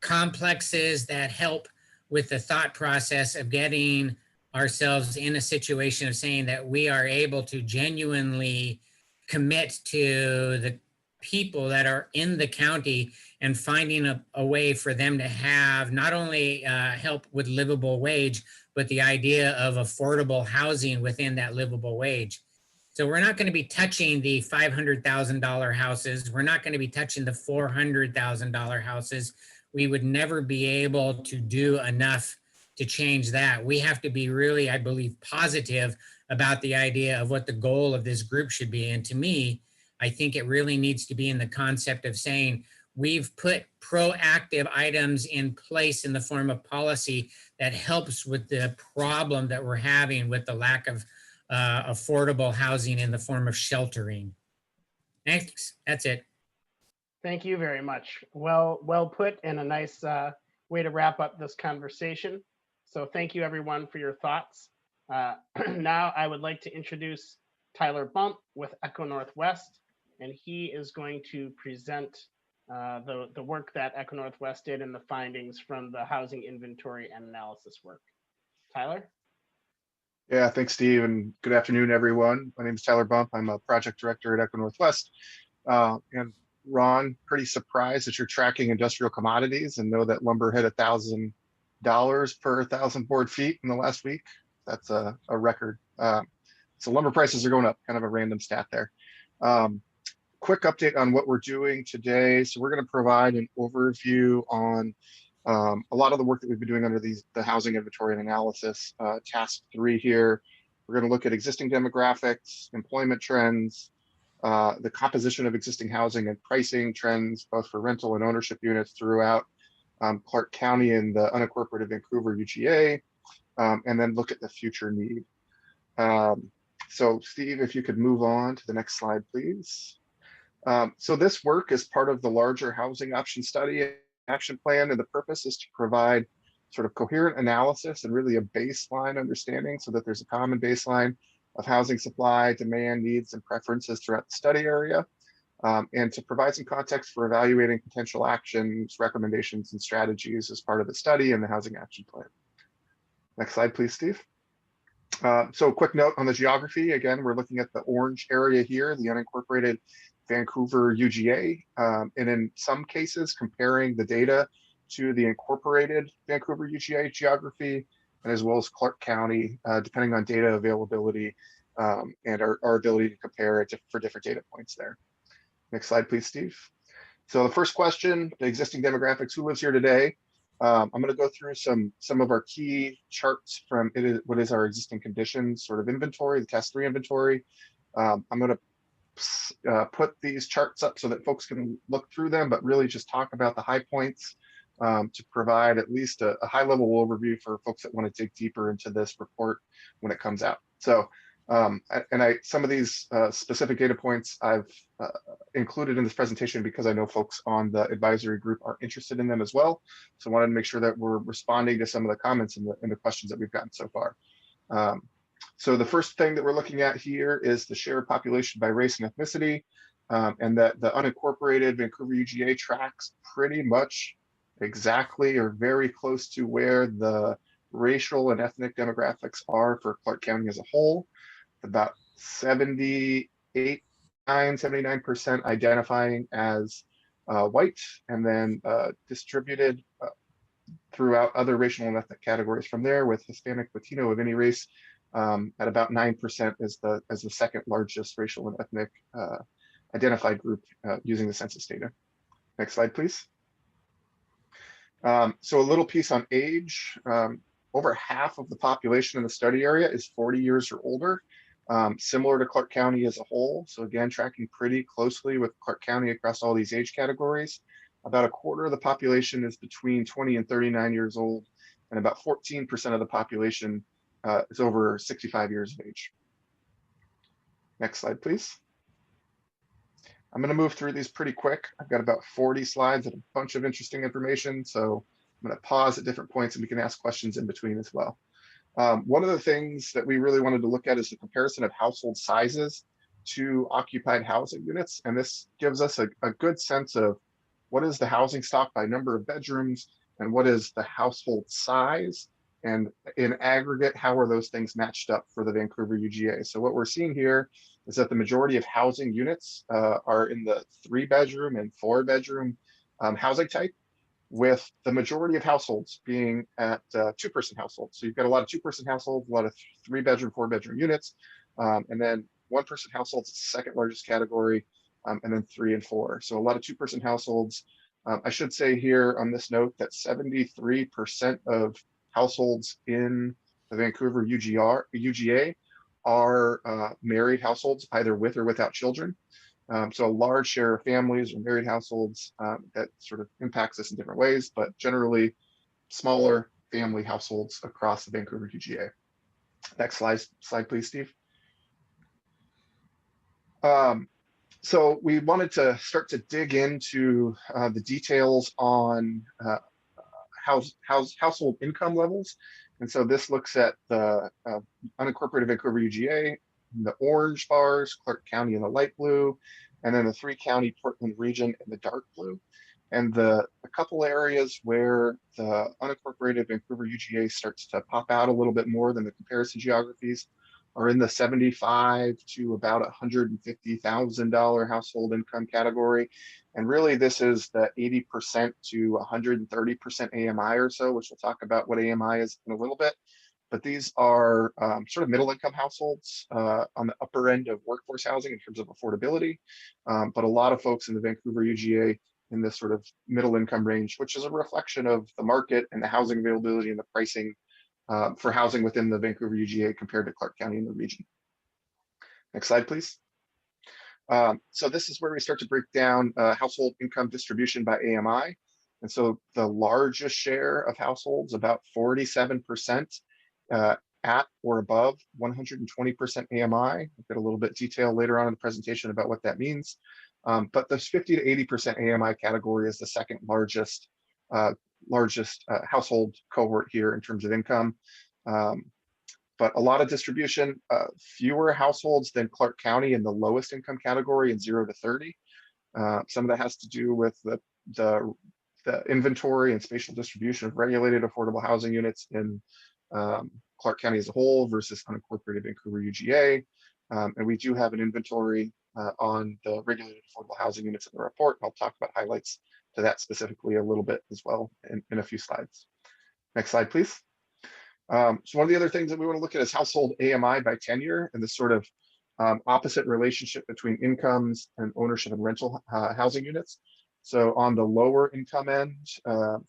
complexes that help with the thought process of getting ourselves in a situation of saying that we are able to genuinely commit to the people that are in the county and finding a way for them to have not only help with livable wage, but the idea of affordable housing within that livable wage. So we're not going to be touching the $500,000 houses. We're not going to be touching the $400,000 houses. We would never be able to do enough to change that. We have to be really, I believe, positive about the idea of what the goal of this group should be. And to me, I think it really needs to be in the concept of saying, we've put proactive items in place in the form of policy that helps with the problem that we're having with the lack of affordable housing in the form of sheltering. Thanks, that's it. Thank you very much. Well put, and a nice way to wrap up this conversation. So thank you everyone for your thoughts. Now I would like to introduce Tyler Bump with Echo Northwest, and he is going to present the work that Echo Northwest did and the findings from the housing inventory and analysis work. Tyler? Yeah, thanks, Steve, and good afternoon, everyone. My name is Tyler Bump. I'm a project director at Echo Northwest. And Ron, pretty surprised that you're tracking industrial commodities and know that lumber hit $1,000 per 1,000 board feet in the last week. That's a record. So lumber prices are going up, kind of a random stat there. Quick update on what we're doing today. So we're going to provide an overview on a lot of the work that we've been doing under the housing inventory and analysis. Task 3 here, we're going to look at existing demographics, employment trends, the composition of existing housing and pricing trends, both for rental and ownership units throughout Clark County and the unincorporated Vancouver UGA, and then look at the future need. So Steve, if you could move on to the next slide, please. So this work is part of the larger housing option study action plan, and the purpose is to provide sort of coherent analysis and really a baseline understanding so that there's a common baseline of housing supply, demand, needs, and preferences throughout the study area, and to provide some context for evaluating potential actions, recommendations, and strategies as part of the study and the housing action plan. Next slide, please, Steve. So a quick note on the geography. Again, we're looking at the orange area here, the unincorporated Vancouver UGA, and in some cases comparing the data to the incorporated Vancouver UGA geography, and as well as Clark County, depending on data availability and our ability to compare it for different data points there. Next slide, please, Steve. So the first question, the existing demographics, who lives here today? I'm going to go through some of our key charts from what is our existing conditions sort of inventory, the task 3 inventory. I'm going to put these charts up so that folks can look through them, but really just talk about the high points to provide at least a high level overview for folks that want to dig deeper into this report when it comes out. So, some of these specific data points I've included in this presentation because I know folks on the advisory group are interested in them as well. So I wanted to make sure that we're responding to some of the comments and the questions that we've gotten so far. So the first thing that we're looking at here is the shared population by race and ethnicity, and that the unincorporated Vancouver UGA tracks pretty much exactly or very close to where the racial and ethnic demographics are for Clark County as a whole. About 79% identifying as white, and then distributed throughout other racial and ethnic categories from there, with Hispanic, Latino of any race at about 9% as the second largest racial and ethnic identified group using the census data. Next slide, please. So a little piece on age. Over half of the population in the study area is 40 years or older, similar to Clark County as a whole. So again, tracking pretty closely with Clark County across all these age categories. About a quarter of the population is between 20 and 39 years old, and about 14% of the population is over 65 years of age. Next slide, please. I'm going to move through these pretty quick. I've got about 40 slides and a bunch of interesting information, so I'm going to pause at different points and we can ask questions in between as well. One of the things that we really wanted to look at is the comparison of household sizes to occupied housing units, and this gives us a good sense of what is the housing stock by number of bedrooms and what is the household size And in aggregate, how are those things matched up for the Vancouver UGA? So what we're seeing here is that the majority of housing units are in the 3-bedroom and 4-bedroom housing type, with the majority of households being at 2-person households. So you've got a lot of 2-person households, a lot of 3-bedroom, 4-bedroom units, and then 1-person households, is the second largest category, and then 3 and 4. So a lot of 2-person households. I should say here on this note that 73% of households in the Vancouver UGA are married households, either with or without children. So a large share of families or married households that sort of impacts us in different ways, but generally smaller family households across the Vancouver UGA. Next slide, please, Steve. So we wanted to start to dig into the details on household income levels. And so this looks at the unincorporated Vancouver UGA, the orange bars, Clark County in the light blue, and then the 3-county Portland region in the dark blue. And a couple areas where the unincorporated Vancouver UGA starts to pop out a little bit more than the comparison geographies are in the $75,000 to about $150,000 household income category. And really this is the 80% to 130% AMI or so, which we'll talk about what AMI is in a little bit. But these are sort of middle income households on the upper end of workforce housing in terms of affordability. But a lot of folks in the Vancouver UGA in this sort of middle income range, which is a reflection of the market and the housing availability and the pricing for housing within the Vancouver UGA compared to Clark County in the region. Next slide, please. So this is where we start to break down household income distribution by AMI. And so the largest share of households, about 47%, at or above 120% AMI. We'll get a little bit detail later on in the presentation about what that means. But this 50 to 80% AMI category is the second largest household cohort here in terms of income. But a lot of distribution, fewer households than Clark County in the lowest income category in 0 to 30. Some of that has to do with the inventory and spatial distribution of regulated affordable housing units in Clark County as a whole versus unincorporated Vancouver UGA. And we do have an inventory on the regulated affordable housing units in the report. I'll talk about highlights to that specifically a little bit as well in a few slides. Next slide, please. So one of the other things that we want to look at is household AMI by tenure and this sort of opposite relationship between incomes and ownership and rental housing units. So on the lower income end,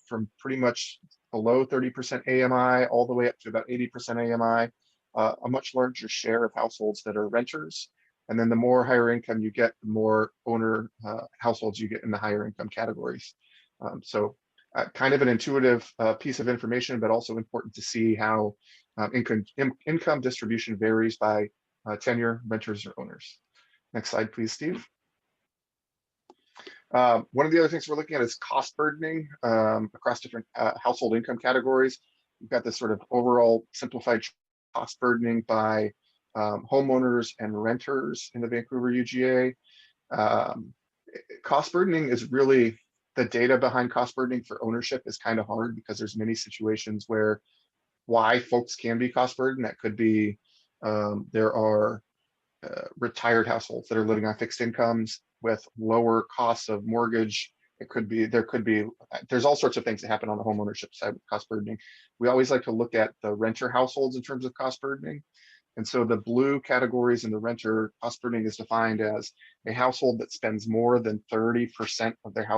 from pretty much below 30% AMI all the way up to about 80% AMI, a much larger share of households that are renters. And then the more higher income you get, the more owner households you get in the higher income categories. So kind of an intuitive piece of information, but also important to see how income distribution varies by tenure, renters, or owners. Next slide, please, Steve. One of the other things we're looking at is cost burdening across different household income categories. We've got this sort of overall simplified cost burdening by homeowners and renters in the Vancouver UGA. Cost burdening is really, the data behind cost burdening for ownership is kind of hard because there's many situations where why folks can be cost burdened. That could be there are retired households that are living on fixed incomes with lower costs of mortgage. It could be, there's all sorts of things that happen on the homeownership side with cost burdening. We always like to look at the renter households in terms of cost burdening. And so the blue categories in the renter cost burdening is defined as a household that spends more than 30% of their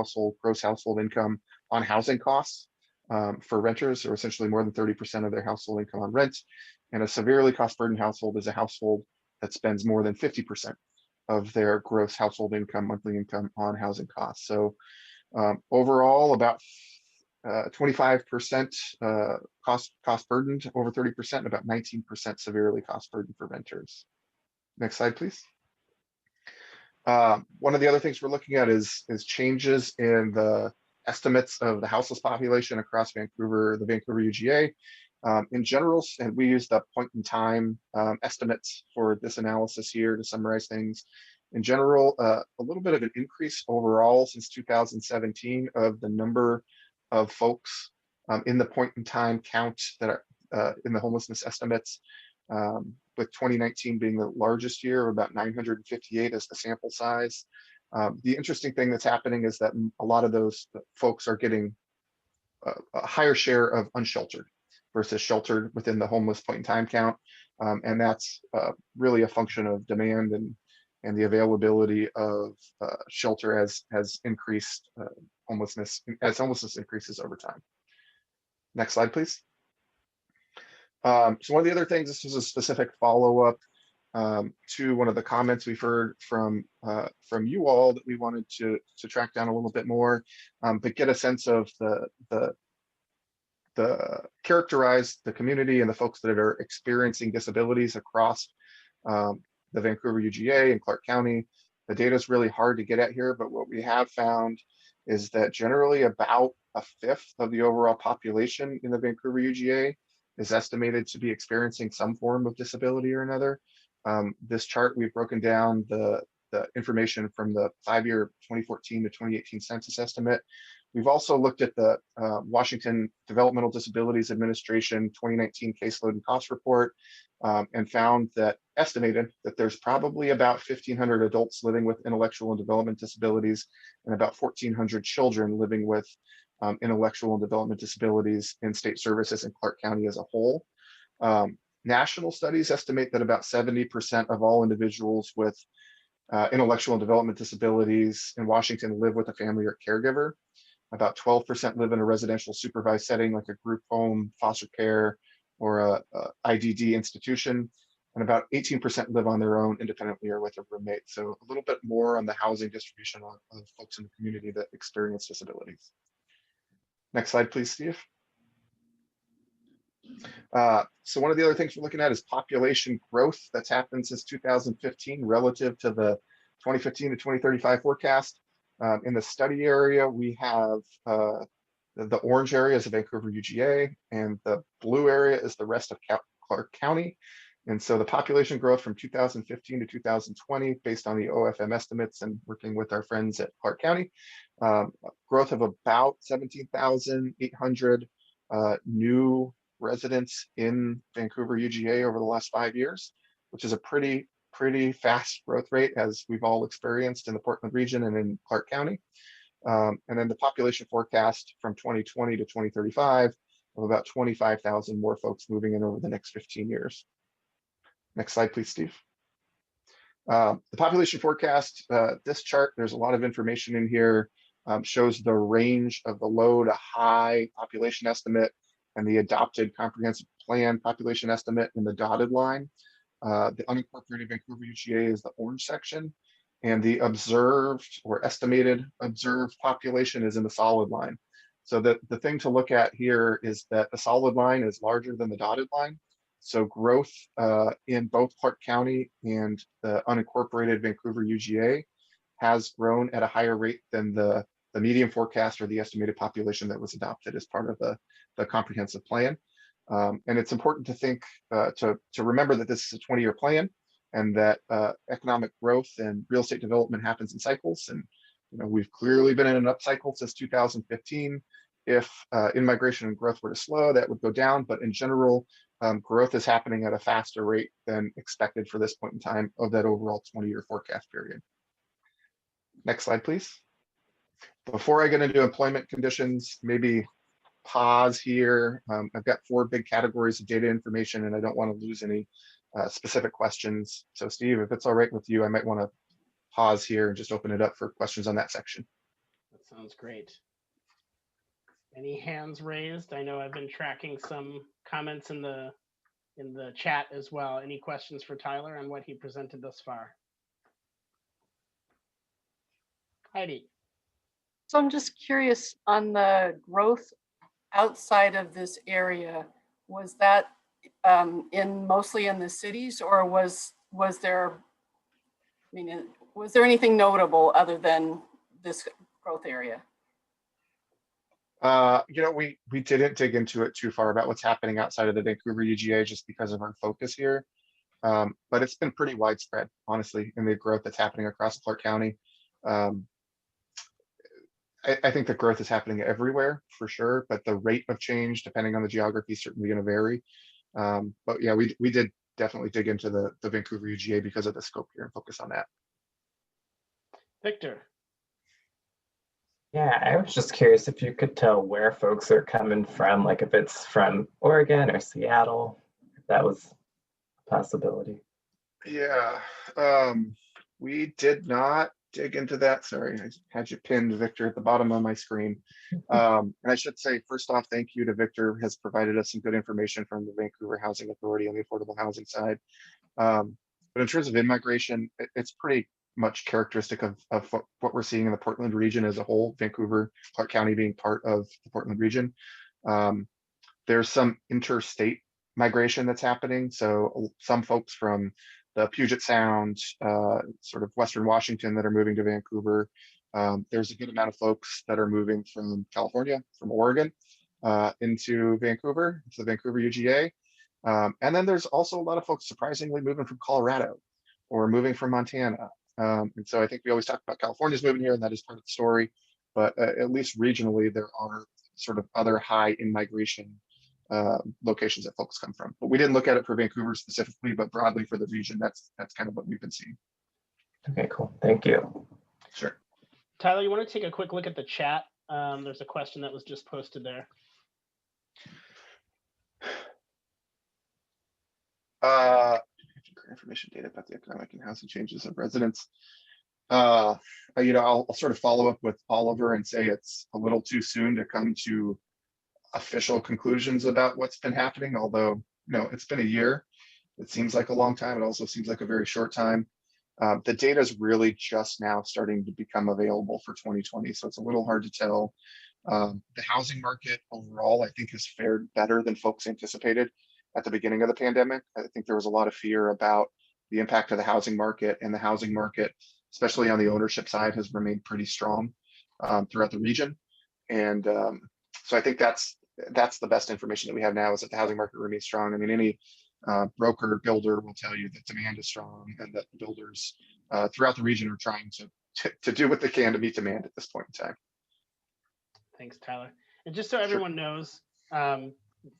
gross household income on housing costs for renters, or essentially more than 30% of their household income on rent. And a severely cost burdened household is a household that spends more than 50% of their gross household income, monthly income on housing costs. So overall, about 25% cost burdened, over 30%, about 19% severely cost burdened for renters. Next slide, please. One of the other things we're looking at is changes in the estimates of the houseless population across Vancouver, the Vancouver UGA. In general, and we use the point in time estimates for this analysis here to summarize things. In general, a little bit of an increase overall since 2017 of the number of folks in the point in time count that in the homelessness estimates, with 2019 being the largest year, about 958 as the sample size. The interesting thing that's happening is that a lot of those folks are getting a higher share of unsheltered versus sheltered within the homeless point in time count. And that's really a function of demand and the availability of shelter has increased homelessness as homelessness increases over time. Next slide, please. So one of the other things, this was a specific follow-up to one of the comments we've heard from you all that we wanted to track down a little bit more, but get a sense of the characterize the community and the folks that are experiencing disabilities across the Vancouver UGA and Clark County. The data is really hard to get at here, but what we have found is that generally about a fifth of the overall population in the Vancouver UGA is estimated to be experiencing some form of disability or another. This chart, we've broken down the information from the 5-year 2014 to 2018 census estimate. We've also looked at the Washington Developmental Disabilities Administration 2019 caseload and cost report, and found that estimated that there's probably about 1,500 adults living with intellectual and development disabilities and about 1,400 children living with intellectual and development disabilities in state services in Clark County as a whole. National studies estimate that about 70% of all individuals with intellectual and development disabilities in Washington live with a family or caregiver. About 12% live in a residential supervised setting like a group home, foster care, or a IDD institution. And about 18% live on their own independently or with a roommate. So a little bit more on the housing distribution of folks in the community that experience disabilities. Next slide, please, Steve. So one of the other things we're looking at is population growth that's happened since 2015 relative to the 2015 to 2035 forecast. In the study area, we have the orange area is the Vancouver UGA, and the blue area is the rest of Clark County. And so the population growth from 2015 to 2020, based on the OFM estimates and working with our friends at Clark County, growth of about 17,800 new residents in Vancouver UGA over the last 5 years, which is a pretty fast growth rate as we've all experienced in the Portland region and in Clark County. And then the population forecast from 2020 to 2035 of about 25,000 more folks moving in over the next 15 years. Next slide, please, Steve. The population forecast, this chart, there's a lot of information in here, shows the range of the low to high population estimate and the adopted comprehensive plan population estimate in the dotted line. The unincorporated Vancouver UGA is the orange section, and the observed or estimated observed population is in the solid line. So the thing to look at here is that the solid line is larger than the dotted line. So growth in both Clark County and the unincorporated Vancouver UGA has grown at a higher rate than the median forecast or the estimated population that was adopted as part of the comprehensive plan. And it's important to think, to remember that this is a 20-year plan and that economic growth and real estate development happens in cycles. And we've clearly been in an upcycle since 2015. If in-migration and growth were to slow, that would go down. But in general, growth is happening at a faster rate than expected for this point in time of that overall 20-year forecast period. Next slide, please. Before I get into employment conditions, maybe pause here. I've got 4 big categories of data information, and I don't want to lose any specific questions. So Steve, if it's all right with you, I might want to pause here and just open it up for questions on that section. That sounds great. Any hands raised? I know I've been tracking some comments in the chat as well. Any questions for Tyler on what he presented thus far? Heidi. So I'm just curious on the growth outside of this area. Was that mostly in the cities, or was there? I mean, was there anything notable other than this growth area? We didn't dig into it too far about what's happening outside of the Vancouver UGA just because of our focus here. But it's been pretty widespread, honestly, in the growth that's happening across Clark County. I think the growth is happening everywhere for sure, but the rate of change, depending on the geography, is certainly going to vary. But yeah, we did definitely dig into the Vancouver UGA because of the scope here and focus on that. Victor. Yeah, I was just curious if you could tell where folks are coming from, like if it's from Oregon or Seattle, if that was a possibility. Yeah, we did not dig into that. Sorry, I had you pinned, Victor, at the bottom of my screen. And I should say, first off, thank you to Victor, has provided us some good information from the Vancouver Housing Authority on the affordable housing side. But in terms of in-migration, it's pretty much characteristic of what we're seeing in the Portland region as a whole, Vancouver, Clark County being part of the Portland region. There's some interstate migration that's happening. So some folks from the Puget Sound, sort of Western Washington that are moving to Vancouver. There's a good amount of folks that are moving from California, from Oregon, into Vancouver, to the Vancouver UGA. And then there's also a lot of folks surprisingly moving from Colorado or moving from Montana. And so I think we always talk about California's moving here, and that is part of the story. But at least regionally, there are sort of other high in-migration locations that folks come from. But we didn't look at it for Vancouver specifically, but broadly for the region, that's kind of what we've been seeing. Okay, cool. Thank you. Sure. Tyler, you want to take a quick look at the chat? There's a question that was just posted there. Information data about the economic and housing changes of residents. I'll sort of follow up with Oliver and say it's a little too soon to come to official conclusions about what's been happening, although it's been a year. It seems like a long time. It also seems like a very short time. The data is really just now starting to become available for 2020, so it's a little hard to tell. The housing market overall, I think, has fared better than folks anticipated at the beginning of the pandemic. I think there was a lot of fear about the impact of the housing market, and the housing market, especially on the ownership side, has remained pretty strong throughout the region. And so I think that's the best information that we have now, is that the housing market remains strong. I mean, any broker builder will tell you that demand is strong, and that the builders throughout the region are trying to do what they can to meet demand at this point in time. Thanks, Tyler. And just so everyone knows,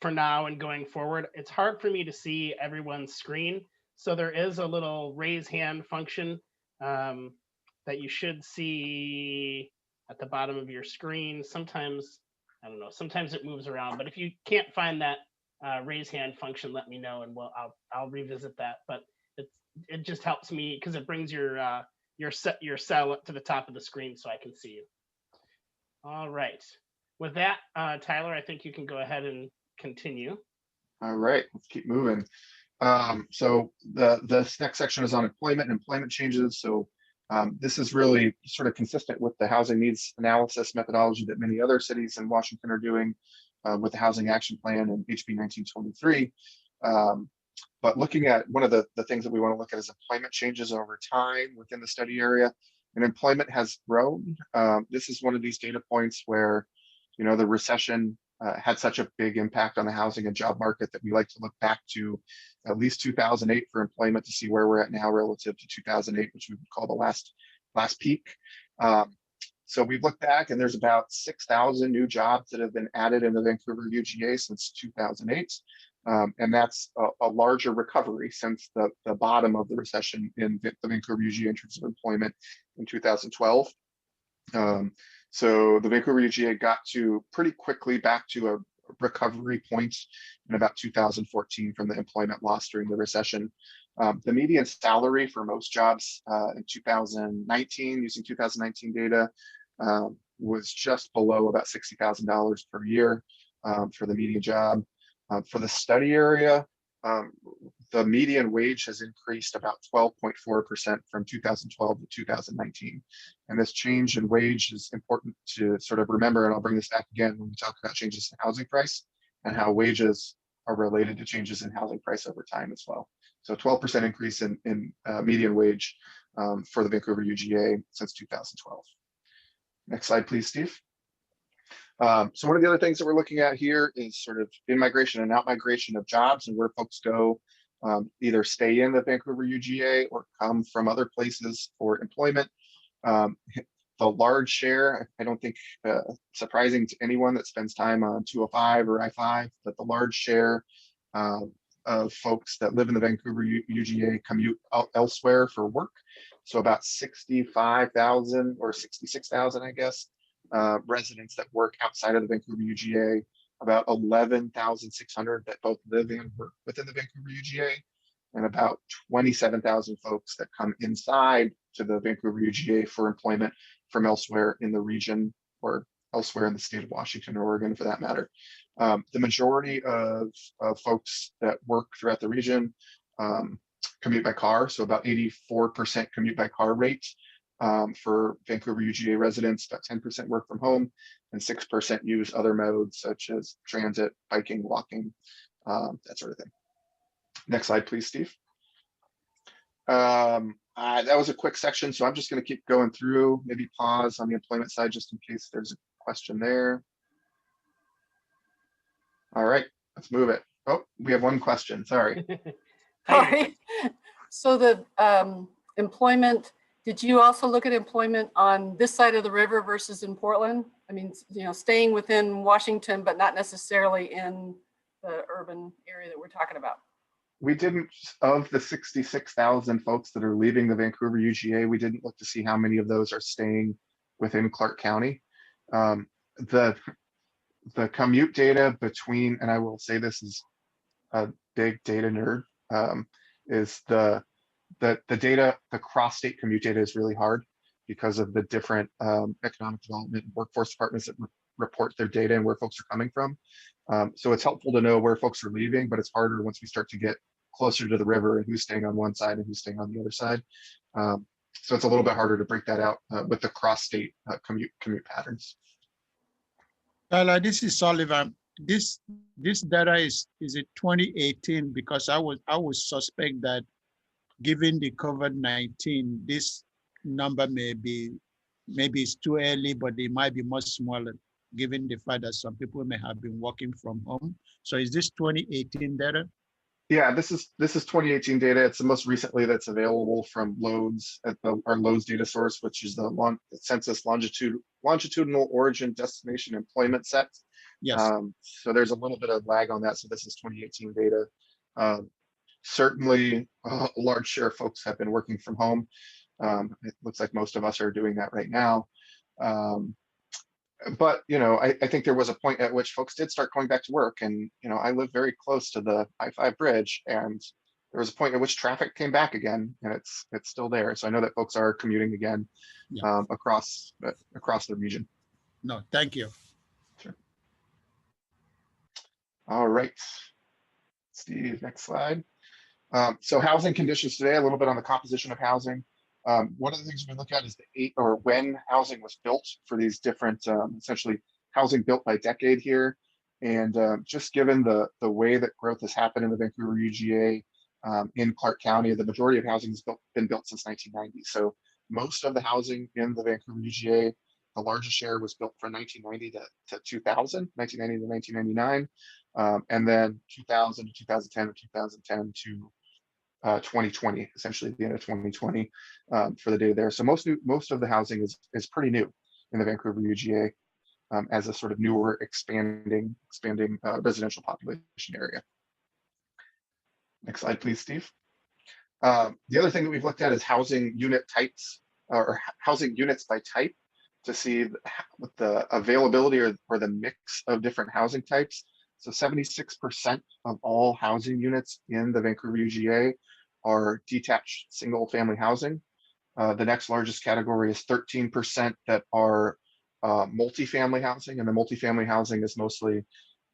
for now and going forward, it's hard for me to see everyone's screen. So there is a little raise hand function that you should see at the bottom of your screen. Sometimes, I don't know, sometimes it moves around, but if you can't find that raise hand function, let me know, and I'll revisit that. But it just helps me because it brings your cell up to the top of the screen so I can see you. All right. With that, Tyler, I think you can go ahead and continue. All right, let's keep moving. So the next section is on employment and employment changes. So this is really sort of consistent with the housing needs analysis methodology that many other cities in Washington are doing with the Housing Action Plan and HB 1923. But looking at one of the things that we want to look at is employment changes over time within the study area. And employment has grown. This is one of these data points where, the recession had such a big impact on the housing and job market that we like to look back to at least 2008 for employment to see where we're at now relative to 2008, which we would call the last peak. So we've looked back, and there's about 6,000 new jobs that have been added in the Vancouver UGA since 2008. And that's a larger recovery since the bottom of the recession in the Vancouver UGA in terms of employment in 2012. So the Vancouver UGA got to pretty quickly back to a recovery point in about 2014 from the employment loss during the recession. The median salary for most jobs in 2019, using 2019 data, was just below about $60,000 per year for the median job. For the study area, the median wage has increased about 12.4% from 2012 to 2019. And this change in wage is important to sort of remember, and I'll bring this back again when we talk about changes in housing price and how wages are related to changes in housing price over time as well. So 12% increase in median wage for the Vancouver UGA since 2012. Next slide, please, Steve. So one of the other things that we're looking at here is sort of in-migration and out-migration of jobs and where folks go, either stay in the Vancouver UGA or come from other places for employment. The large share, I don't think surprising to anyone that spends time on 205 or I-5, but the large share of folks that live in the Vancouver UGA commute elsewhere for work. So about 65,000 or 66,000, I guess, residents that work outside of the Vancouver UGA, about 11,600 that both live and work within the Vancouver UGA, and about 27,000 folks that come inside to the Vancouver UGA for employment from elsewhere in the region or elsewhere in the state of Washington or Oregon for that matter. The majority of folks that work throughout the region commute by car, so about 84% commute by car rate for Vancouver UGA residents, about 10% work from home, and 6% use other modes such as transit, biking, walking, that sort of thing. Next slide, please, Steve. That was a quick section, so I'm just going to keep going through, maybe pause on the employment side just in case there's a question there. All right, let's move it. Oh, we have one question, sorry. Sorry. So the employment, did you also look at employment on this side of the river versus in Portland? I mean, you know, staying within Washington, but not necessarily in the urban area that we're talking about. We didn't, of the 66,000 folks that are leaving the Vancouver UGA, we didn't look to see how many of those are staying within Clark County. The commute data between, and I will say this is a big data nerd, is the data, the cross-state commute data is really hard because of the different economic development and workforce departments that report their data and where folks are coming from. So it's helpful to know where folks are leaving, but it's harder once we start to get closer to the river and who's staying on one side and who's staying on the other side. So it's a little bit harder to break that out with the cross-state commute patterns. Tyler, this is Sullivan. This data is it 2018, because I would suspect that given the COVID-19, this number maybe it's too early, but it might be much smaller given the fact that some people may have been working from home. So is this 2018 data? Yeah, this is 2018 data. It's the most recently that's available from Loads at our Loads data source, which is the Census Longitudinal Origin Destination Employment Set. Yes. So there's a little bit of lag on that. So this is 2018 data. Certainly, a large share of folks have been working from home. It looks like most of us are doing that right now. But, you know, I think there was a point at which folks did start going back to work. And, you know, I live very close to the I-5 bridge, and there was a point at which traffic came back again, and it's still there. So I know that folks are commuting again across the region. No, thank you. Sure. All right, Steve, next slide. So housing conditions today, a little bit on the composition of housing. One of the things we look at is when housing was built for these different, essentially housing built by decade here. And just given the way that growth has happened in the Vancouver UGA in Clark County, the majority of housing has been built since 1990. So most of the housing in the Vancouver UGA, the largest share was built from 1990 to 2000, 1990 to 1999, and then 2000 to 2010 or 2010 to 2020, essentially the end of 2020 for the data there. So most of the housing is pretty new in the Vancouver UGA as a sort of newer expanding residential population area. Next slide, please, Steve. The other thing that we've looked at is housing unit types or housing units by type to see what the availability or the mix of different housing types. So 76% of all housing units in the Vancouver UGA are detached single family housing. The next largest category is 13% that are multifamily housing, and the multifamily housing is mostly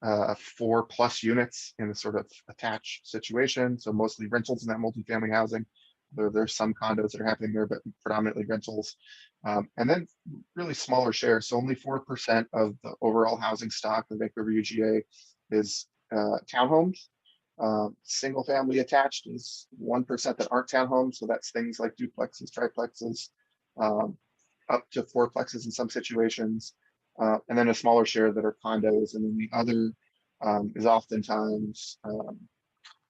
4+ units in a sort of attached situation. So mostly rentals in that multifamily housing. There's some condos that are happening there, but predominantly rentals. And then really smaller shares. So only 4% of the overall housing stock in the Vancouver UGA is townhomes. Single family attached is 1% that aren't townhomes. So that's things like duplexes, triplexes, up to fourplexes in some situations. And then a smaller share that are condos. And then the other is oftentimes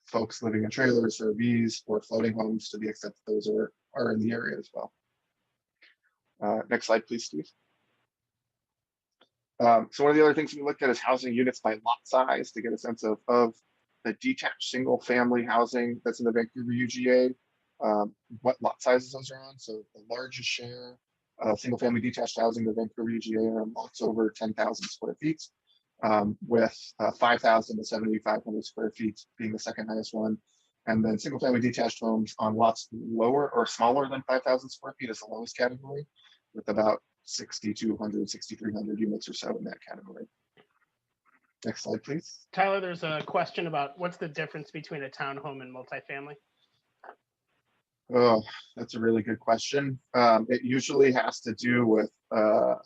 folks living in trailers, RVs, or floating homes to the extent that those are in the area as well. Next slide, please, Steve. So one of the other things we looked at is housing units by lot size to get a sense of the detached single family housing that's in the Vancouver UGA, what lot sizes those are on. So the largest share of single family detached housing in the Vancouver UGA are on lots over 10,000 square feet, with 5,000 to 7,500 square feet being the second highest one. And then single family detached homes on lots lower or smaller than 5,000 square feet is the lowest category, with about 6,200, 6,300 units or so in that category. Next slide, please. Tyler, there's a question about what's the difference between a townhome and multifamily? Oh, that's a really good question. It usually has to do with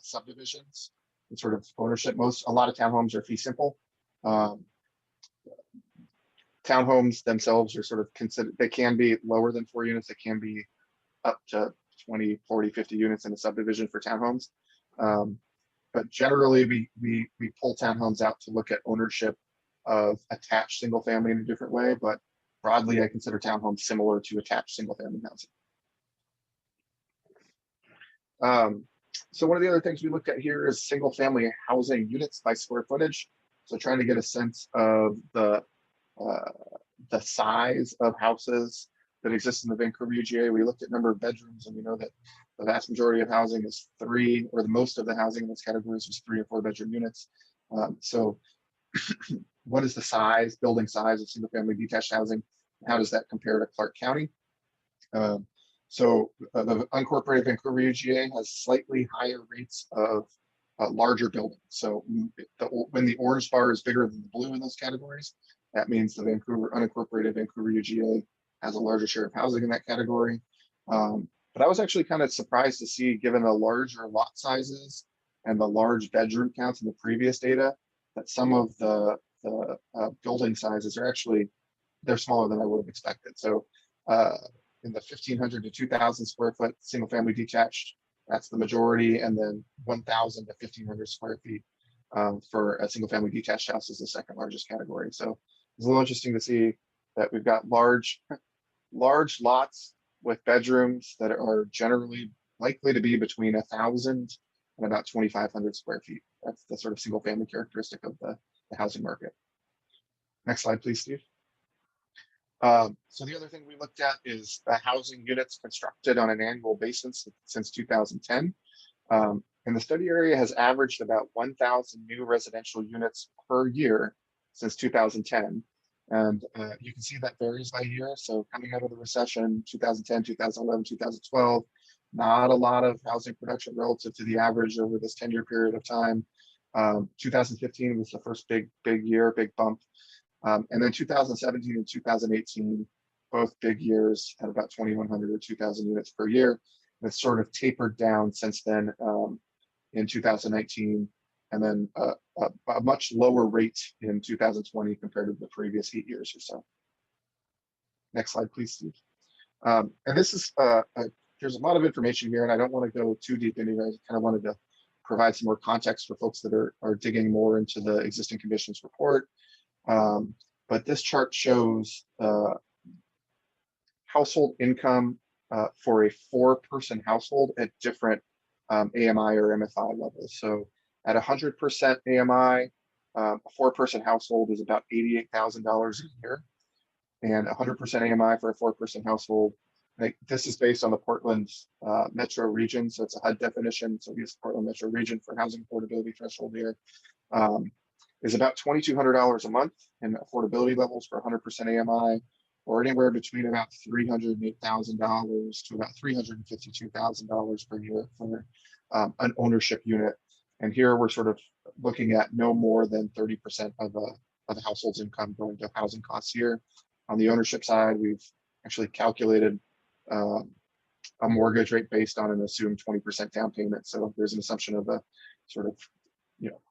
subdivisions and sort of ownership. A lot of townhomes are fee simple. Townhomes themselves are sort of considered, they can be lower than 4 units. They can be up to 20, 40, 50 units in a subdivision for townhomes. But generally, we pull townhomes out to look at ownership of attached single family in a different way. But broadly, I consider townhomes similar to attached single family housing. So one of the other things we looked at here is single family housing units by square footage. So trying to get a sense of the size of houses that exist in the Vancouver UGA. We looked at number of bedrooms, and we know that the vast majority of housing is 3, or the most of the housing in those categories is 3 or 4 bedroom units. So what is the size, building size of single family detached housing? How does that compare to Clark County? So the unincorporated Vancouver UGA has slightly higher rates of larger buildings. So when the orange bar is bigger than the blue in those categories, that means the unincorporated Vancouver UGA has a larger share of housing in that category. But I was actually kind of surprised to see, given the larger lot sizes and the large bedroom counts in the previous data, that some of the building sizes are actually, they're smaller than I would have expected. So in the 1,500 to 2,000 square foot single family detached, that's the majority, and then 1,000 to 1,500 square feet for a single family detached house is the second largest category. So it's a little interesting to see that we've got large lots with bedrooms that are generally likely to be between 1,000 and about 2,500 square feet. That's the sort of single family characteristic of the housing market. Next slide, please, Steve. So the other thing we looked at is housing units constructed on an annual basis since 2010. And the study area has averaged about 1,000 new residential units per year since 2010. And you can see that varies by year. So coming out of the recession, 2010, 2011, 2012, not a lot of housing production relative to the average over this 10-year period of time. 2015 was the first big year, big bump. And then 2017 and 2018, both big years, at about 2,100 or 2,000 units per year. And it's sort of tapered down since then in 2019, and then a much lower rate in 2020 compared to the previous 8 years or so. Next slide, please, Steve. And this is, there's a lot of information here, and I don't want to go too deep into it. I kind of wanted to provide some more context for folks that are digging more into the existing conditions report. But this chart shows household income for a 4-person household at different AMI or MFI levels. So at 100% AMI, a 4-person household is about $88,000 a year, and 100% AMI for a 4-person household. This is based on the Portland metro region, so it's a HUD definition. So we use the Portland metro region for housing affordability threshold here. Is about $2,200 a month in affordability levels for 100% AMI, or anywhere between about $308,000 to about $352,000 per year for an ownership unit. And here we're sort of looking at no more than 30% of the household's income going to housing costs here. On the ownership side, we've actually calculated a mortgage rate based on an assumed 20% down payment. So there's an assumption of a sort of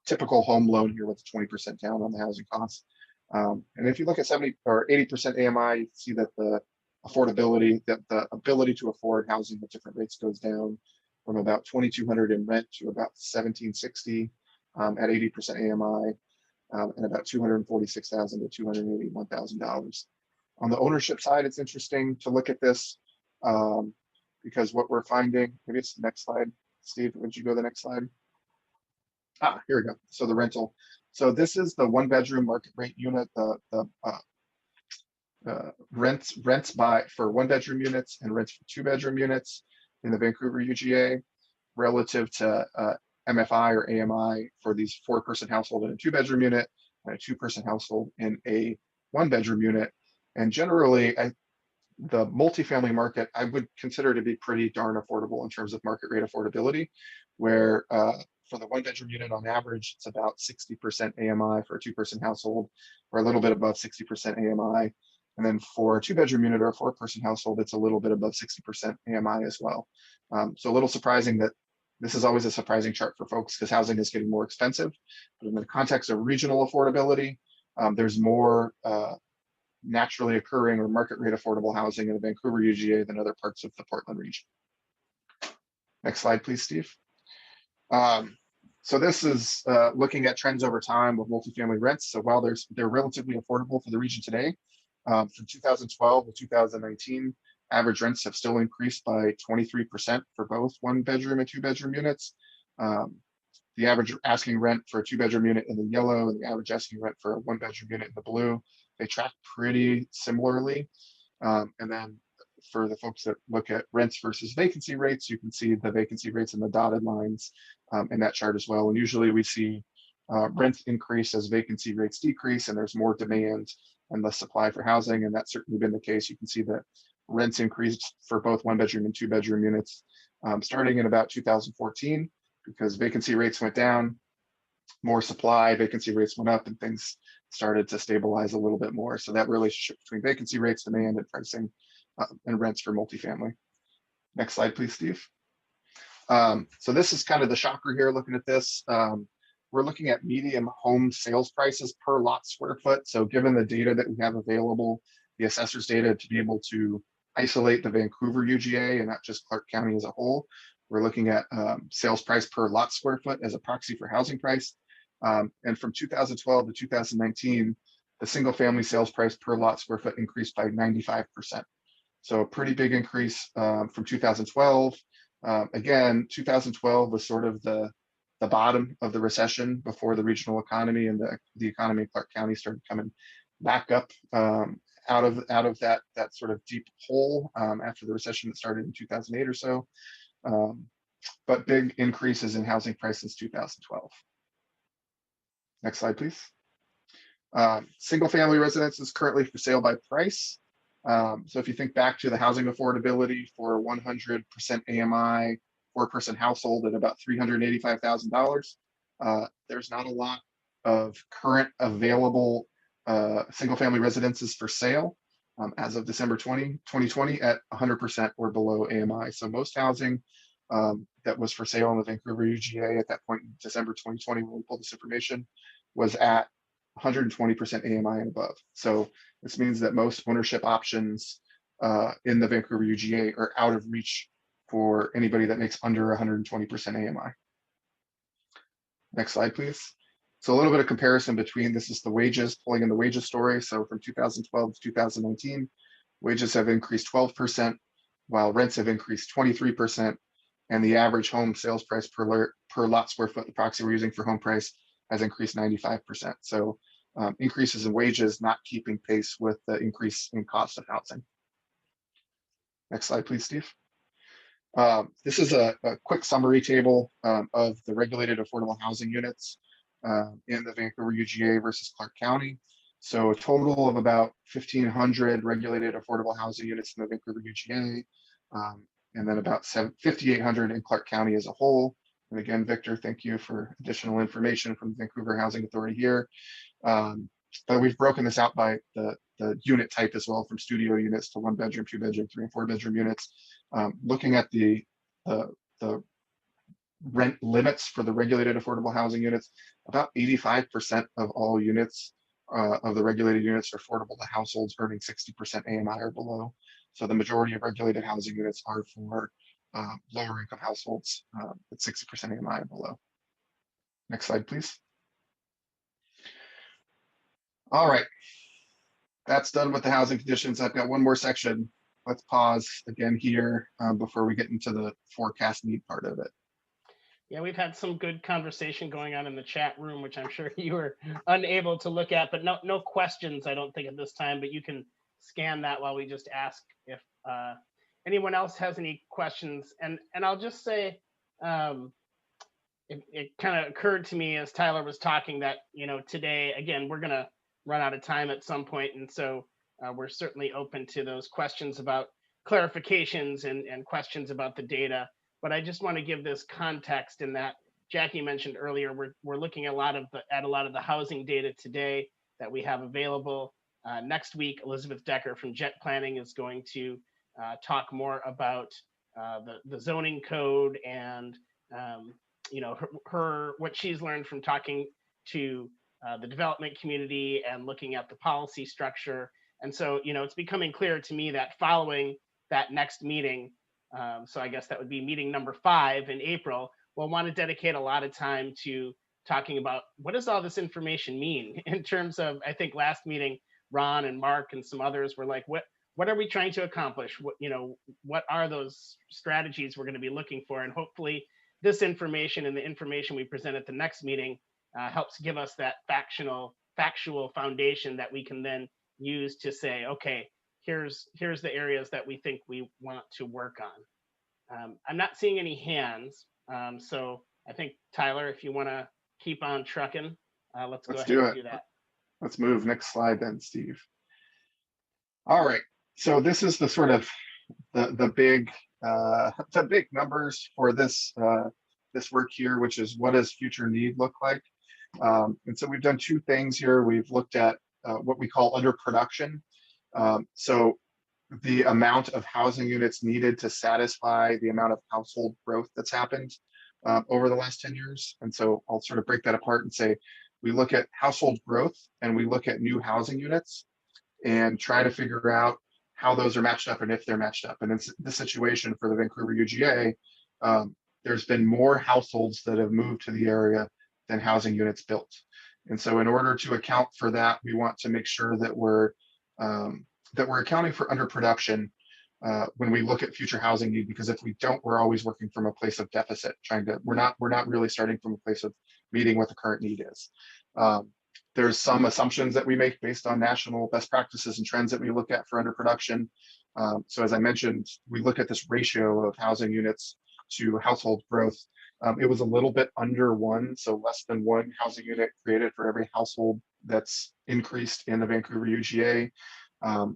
typical home loan here with 20% down on the housing costs. And if you look at 70 or 80% AMI, you see that the affordability, that the ability to afford housing at different rates goes down from about $2,200 in rent to about $1,760 at 80% AMI, and about $246,000 to $281,000. On the ownership side, it's interesting to look at this because what we're finding, maybe it's the next slide, Steve, would you go to the next slide? Ah, here we go. So the rental. So this is the 1-bedroom market rate unit, rents for 1-bedroom units and rents for 2-bedroom units in the Vancouver UGA relative to MFI or AMI for these 4-person household in a 2-bedroom unit and a 2-person household in a 1-bedroom unit. And generally, the multifamily market I would consider to be pretty darn affordable in terms of market rate affordability, where for the 1-bedroom unit on average, it's about 60% AMI for a 2-person household, or a little bit above 60% AMI. And then for a 2-bedroom unit or a 4-person household, it's a little bit above 60% AMI as well. So a little surprising that this is always a surprising chart for folks because housing is getting more expensive. But in the context of regional affordability, there's more naturally occurring or market rate affordable housing in the Vancouver UGA than other parts of the Portland region. Next slide, please, Steve. So this is looking at trends over time with multifamily rents. So while they're relatively affordable for the region today, from 2012 to 2019, average rents have still increased by 23% for both 1-bedroom and 2-bedroom units. The average asking rent for a 2-bedroom unit in the yellow and the average asking rent for a 1-bedroom unit in the blue, they track pretty similarly. And then for the folks that look at rents versus vacancy rates, you can see the vacancy rates in the dotted lines in that chart as well. And usually we see rents increase as vacancy rates decrease and there's more demand and less supply for housing. And that's certainly been the case. You can see that rents increased for both 1-bedroom and 2-bedroom units starting in about 2014 because vacancy rates went down, more supply, vacancy rates went up, and things started to stabilize a little bit more. So that relationship between vacancy rates, demand, and pricing and rents for multifamily. Next slide, please, Steve. So this is kind of the shocker here looking at this. We're looking at median home sales prices per lot square foot. So given the data that we have available, the assessor's data to be able to isolate the Vancouver UGA and not just Clark County as a whole, we're looking at sales price per lot square foot as a proxy for housing price. And from 2012 to 2019, the single family sales price per lot square foot increased by 95%. So a pretty big increase from 2012. Again, 2012 was sort of the bottom of the recession before the regional economy and the economy in Clark County started coming back up out of that sort of deep hole after the recession that started in 2008 or so. But big increases in housing prices since 2012. Next slide, please. Single family residence is currently for sale by price. So if you think back to the housing affordability for 100% AMI, 4-person household at about $385,000, there's not a lot of current available single family residences for sale as of December 2020 at 100% or below AMI. So most housing that was for sale in the Vancouver UGA at that point in December 2020 when we pulled this information was at 120% AMI and above. So this means that most ownership options in the Vancouver UGA are out of reach for anybody that makes under 120% AMI. Next slide, please. So a little bit of comparison between, this is the wages, pulling in the wages story. So from 2012 to 2019, wages have increased 12%, while rents have increased 23%. And the average home sales price per lot square foot, the proxy we're using for home price, has increased 95%. So increases in wages not keeping pace with the increase in cost of housing. Next slide, please, Steve. This is a quick summary table of the regulated affordable housing units in the Vancouver UGA versus Clark County. So a total of about 1,500 regulated affordable housing units in the Vancouver UGA, and then about 5,800 in Clark County as a whole. And again, Victor, thank you for additional information from the Vancouver Housing Authority here. But we've broken this out by the unit type as well, from studio units to 1-bedroom, 2-bedroom, 3 and 4-bedroom units. Looking at the rent limits for the regulated affordable housing units, about 85% of all units of the regulated units are affordable to households earning 60% AMI or below. So the majority of regulated housing units are for lower income households at 60% AMI or below. Next slide, please. All right, that's done with the housing conditions. I've got one more section. Let's pause again here before we get into the forecast need part of it. Yeah, we've had some good conversation going on in the chat room, which I'm sure you were unable to look at, but no questions, I don't think at this time, but you can scan that while we just ask if anyone else has any questions. And I'll just say, it kind of occurred to me as Tyler was talking that, today, again, we're going to run out of time at some point. And so we're certainly open to those questions about clarifications and questions about the data. But I just want to give this context in that Jackie mentioned earlier, we're looking at a lot of the housing data today that we have available. Next week, Elizabeth Decker from Jet Planning is going to talk more about the zoning code and her what she's learned from talking to the development community and looking at the policy structure. And so, it's becoming clear to me that following that next meeting, so I guess that would be meeting number 5 in April, we'll want to dedicate a lot of time to talking about what does all this information mean in terms of, I think last meeting, Ron and Mark and some others were like, what are we trying to accomplish? What are those strategies we're going to be looking for? And hopefully this information and the information we present at the next meeting helps give us that factual foundation that we can then use to say, okay, here's the areas that we think we want to work on. I'm not seeing any hands, so I think Tyler, if you want to keep on trucking, let's go ahead and do that. Let's move. Next slide then, Steve. All right. So this is the sort of the big numbers for this this work here, which is what does future need look like? And so we've done two things here. We've looked at what we call underproduction. So the amount of housing units needed to satisfy the amount of household growth that's happened over the last 10 years. And so I'll sort of break that apart and say, we look at household growth and we look at new housing units and try to figure out how those are matched up and if they're matched up. And in this situation for the Vancouver UGA, there's been more households that have moved to the area than housing units built. And so in order to account for that, we want to make sure that we're accounting for underproduction when we look at future housing need, because if we don't, we're always working from a place of deficit, we're not really starting from a place of meeting what the current need is. There's some assumptions that we make based on national best practices and trends that we look at for underproduction. So as I mentioned, we look at this ratio of housing units to household growth. It was a little bit under 1, so less than 1 housing unit created for every household that's increased in the Vancouver UGA.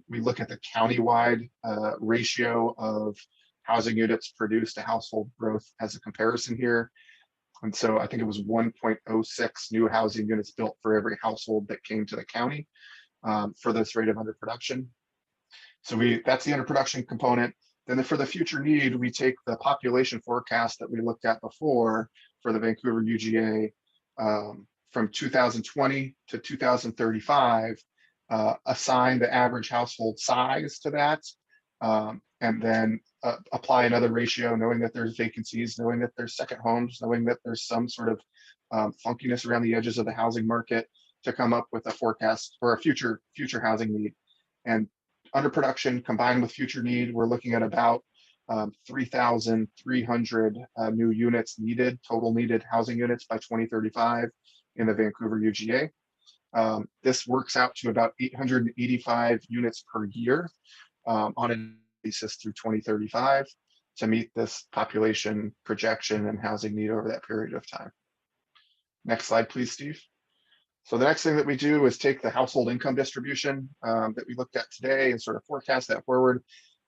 We look at the countywide ratio of housing units produced to household growth as a comparison here. And so I think it was 1.06 new housing units built for every household that came to the county for this rate of underproduction. So that's the underproduction component. Then for the future need, we take the population forecast that we looked at before for the Vancouver UGA from 2020 to 2035, assign the average household size to that, and then apply another ratio, knowing that there's vacancies, knowing that there's second homes, knowing that there's some sort of funkiness around the edges of the housing market to come up with a forecast for a future housing need. And underproduction combined with future need, we're looking at about 3,300 new units needed, total needed housing units by 2035 in the Vancouver UGA. This works out to about 885 units per year on a basis through 2035 to meet this population projection and housing need over that period of time. Next slide, please, Steve. So the next thing that we do is take the household income distribution that we looked at today and sort of forecast that forward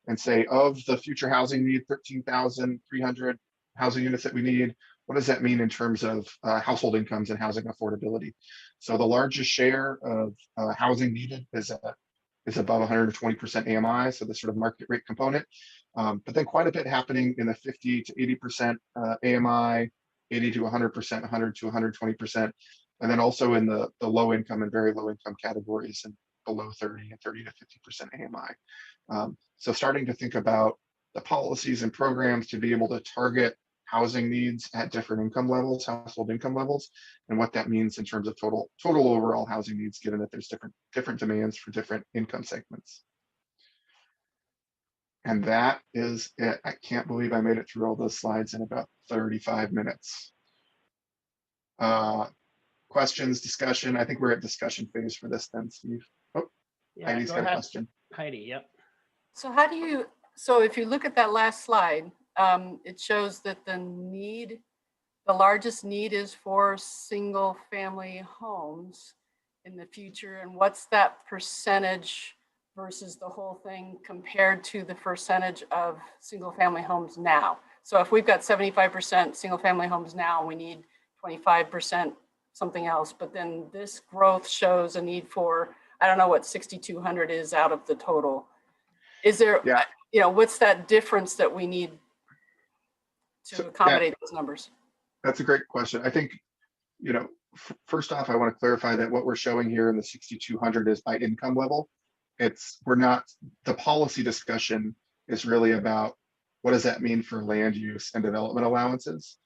and say, of the future housing need, 13,300 housing units that we need, what does that mean in terms of household incomes and housing affordability? So the largest share of housing needed is above 120% AMI, so the sort of market rate component. But then quite a bit happening in the 50 to 80% AMI, 80 to 100%, 100 to 120%, and then also in the low income and very low income categories and below 30 and 30 to 50% AMI. So starting to think about the policies and programs to be able to target housing needs at different income levels, household income levels, and what that means in terms of total overall housing needs, given that there's different demands for different income segments. And that is it. I can't believe I made it through all those slides in about 35 minutes. Questions, discussion? I think we're at discussion phase for this then, Steve. Oh, Yeah, Heidi's go got a ahead. question. Heidi, yep. So how do you, so if you look at that last slide, it shows that the largest need is for single family homes in the future. And what's that percentage versus the whole thing compared to the percentage of single family homes now? So if we've got 75% single family homes now, we need 25% something else, but then this growth shows a need for, I don't know what 6,200 is out of the total. Is there, Yeah. you know, what's that difference that we need to accommodate those numbers? That's a great question. I think, you know, first off, I want to clarify that what we're showing here in the 6,200 is by income level. We're not, the policy discussion is really about what does that mean for land use and development allowances?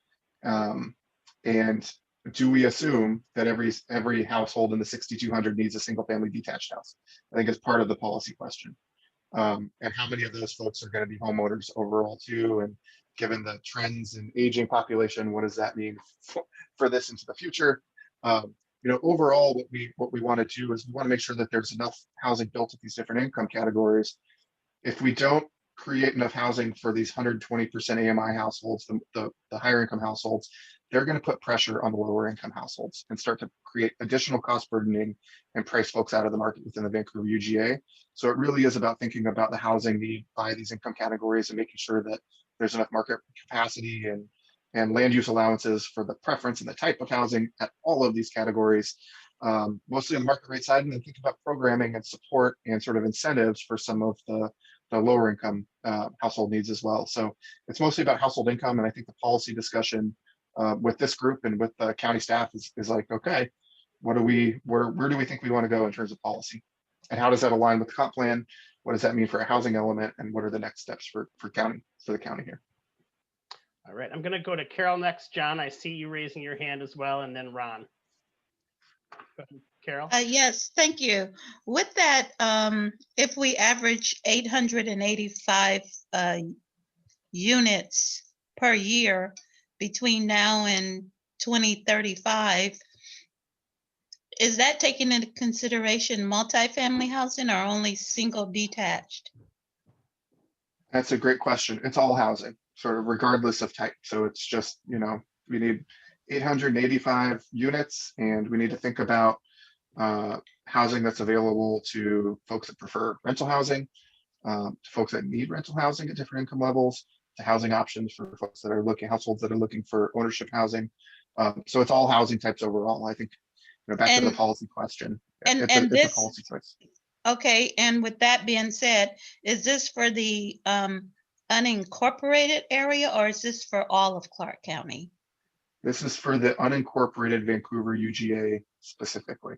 And do we assume that every household in the 6,200 needs a single family detached house? I think it's part of the policy question. And how many of those folks are going to be homeowners overall too? And given the trends in aging population, what does that mean for this into the future? You know, overall, what we want to do is we want to make sure that there's enough housing built at these different income categories. If we don't create enough housing for these 120% AMI households, the higher income households, they're going to put pressure on the lower income households and start to create additional cost burdening and price folks out of the market within the Vancouver UGA. So it really is about thinking about the housing need by these income categories and making sure that there's enough market capacity and land use allowances for the preference and the type of housing at all of these categories, mostly on the market rate side, and then think about programming and support and sort of incentives for some of the lower income household needs as well. So it's mostly about household income, and I think the policy discussion with this group and with the county staff is like, okay, where do we think we want to go in terms of policy? And how does that align with the comp plan? What does that mean for a housing element? And what are the next steps for the county here? All right, I'm going to go to Carol next. John, I see you raising your hand as well, and then Ron. Go ahead, Carol. Yes, thank you. With that, if we average 885 units per year between now and 2035, is that taking into consideration multifamily housing or only single detached? That's a great question. It's all housing, sort of regardless of type. So it's just, you know, we need 885 units, and we need to think about housing that's available to folks that prefer rental housing, to folks that need rental housing at different income levels, to housing options for folks that are households that are looking for ownership housing. So it's all housing types overall. I think, you know, back to the policy question. It's a policy choice. Okay, and with that being said, is this for the unincorporated area, or is this for all of Clark County? This is for the unincorporated Vancouver UGA specifically.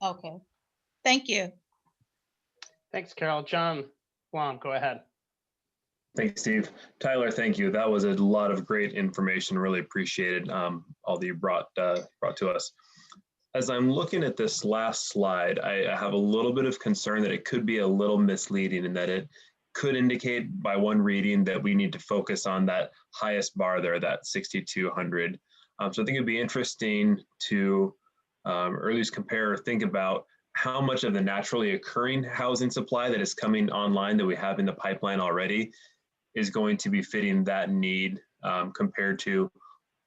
Okay, thank you. Thanks, Carol. John Blom, go ahead. Thanks, Steve. Tyler, thank you. That was a lot of great information. Really appreciated all that you brought to us. As I'm looking at this last slide, I have a little bit of concern that it could be a little misleading, and that it could indicate by one reading that we need to focus on that highest bar there, that 6,200. So I think it'd be interesting to or at least compare or think about how much of the naturally occurring housing supply that is coming online that we have in the pipeline already is going to be fitting that need compared to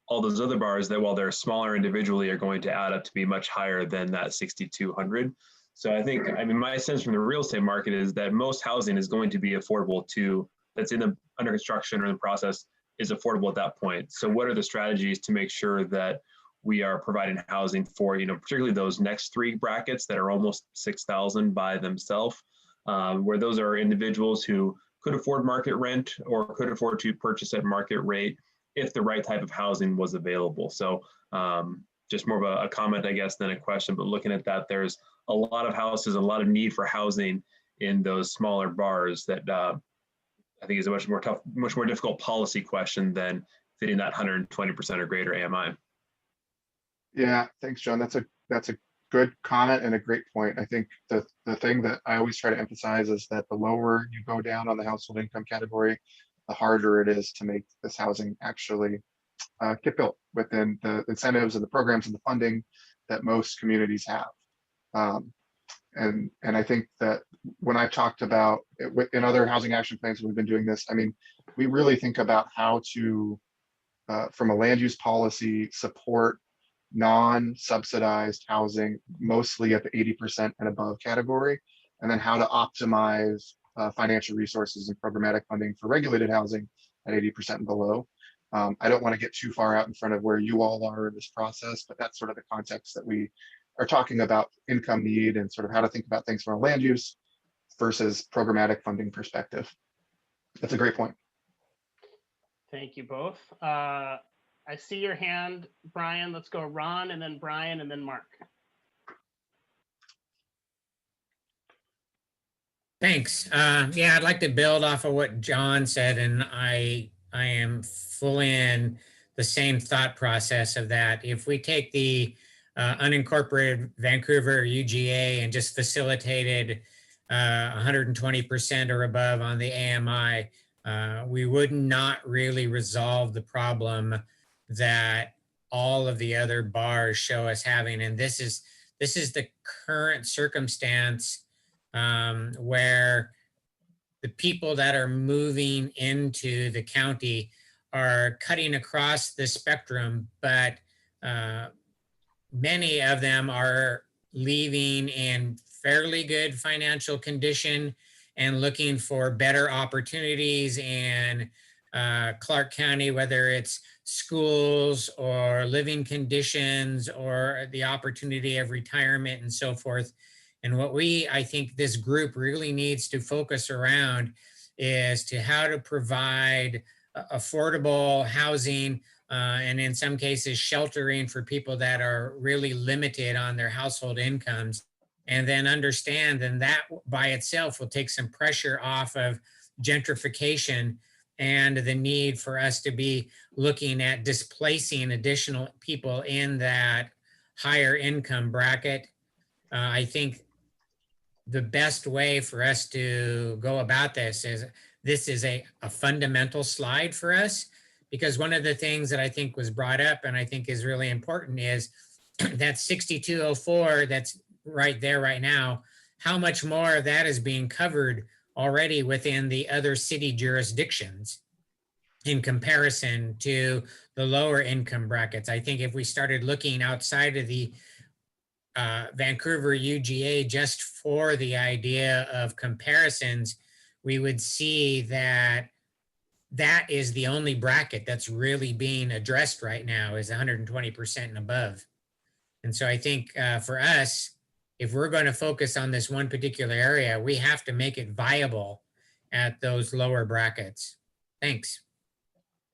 all those other bars that, while they're smaller individually, are going to add up to be much higher than that 6,200. So I think, I mean, my sense from the real estate market is that most housing is going to be affordable to, that's in the under construction or in the process, is affordable at that point. So what are the strategies to make sure that we are providing housing for, you know, particularly those next three brackets that are almost 6,000 by themselves, where those are individuals who could afford market rent or could afford to purchase at market rate if the right type of housing was available. So just more of a comment, I guess, than a question, but looking at that, there's a lot of houses, a lot of need for housing in those smaller bars that I think is a much more difficult policy question than fitting that 120% or greater AMI. Yeah, thanks, John. That's a good comment and a great point. I think the thing that I always try to emphasize is that the lower you go down on the household income category, the harder it is to make this housing actually get built within the incentives and the programs and the funding that most communities have. And I think that when I've talked about in other housing action plans, we've been doing this. I mean, we really think about how to, from a land use policy, support non-subsidized housing, mostly at the 80% and above category, and then how to optimize financial resources and programmatic funding for regulated housing at 80% and below. I don't want to get too far out in front of where you all are in this process, but that's sort of the context that we are talking about income need and sort of how to think about things from a land use versus programmatic funding perspective. That's a great point. Thank you both. I see your hand, Brian. Let's go Ron, and then Brian, and then Mark. Thanks. Yeah, I'd like to build off of what John said, and I am fully in the same thought process of that. If we take the unincorporated Vancouver UGA and just facilitated 120% or above on the AMI, we would not really resolve the problem that all of the other bars show us having. And this is the current circumstance where the people that are moving into the county are cutting across the spectrum, but many of them are leaving in fairly good financial condition and looking for better opportunities in Clark County, whether it's schools or living conditions or the opportunity of retirement and so forth. And what I think this group really needs to focus around is to how to provide affordable housing and in some cases sheltering for people that are really limited on their household incomes. And then understand then that by itself will take some pressure off of gentrification and the need for us to be looking at displacing additional people in that higher income bracket. I think the best way for us to go about this is a fundamental slide for us, because one of the things that I think was brought up and I think is really important is that 6204 that's right there right now, how much more of that is being covered already within the other city jurisdictions in comparison to the lower income brackets. I think if we started looking outside of the Vancouver UGA just for the idea of comparisons, we would see that that is the only bracket that's really being addressed right now is 120% and above. And so I think for us, if we're going to focus on this one particular area, we have to make it viable at those lower brackets. Thanks.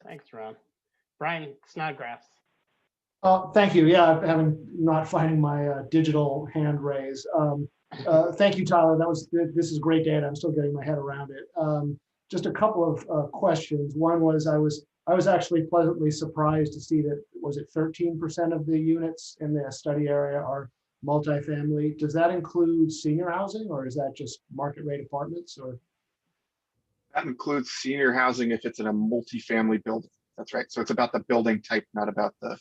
Thanks, Ron. Brian Snodgrass. Thank you. Yeah, I'm not finding my digital hand raise. Thank you, Tyler. This is great data. I'm still getting my head around it. Just a couple of questions. One was I was actually pleasantly surprised to see that, was it 13% of the units in the study area are multifamily? Does that include senior housing, or is that just market rate apartments? Or that includes senior housing if it's in a multifamily building. That's right. So it's about the building type, not about the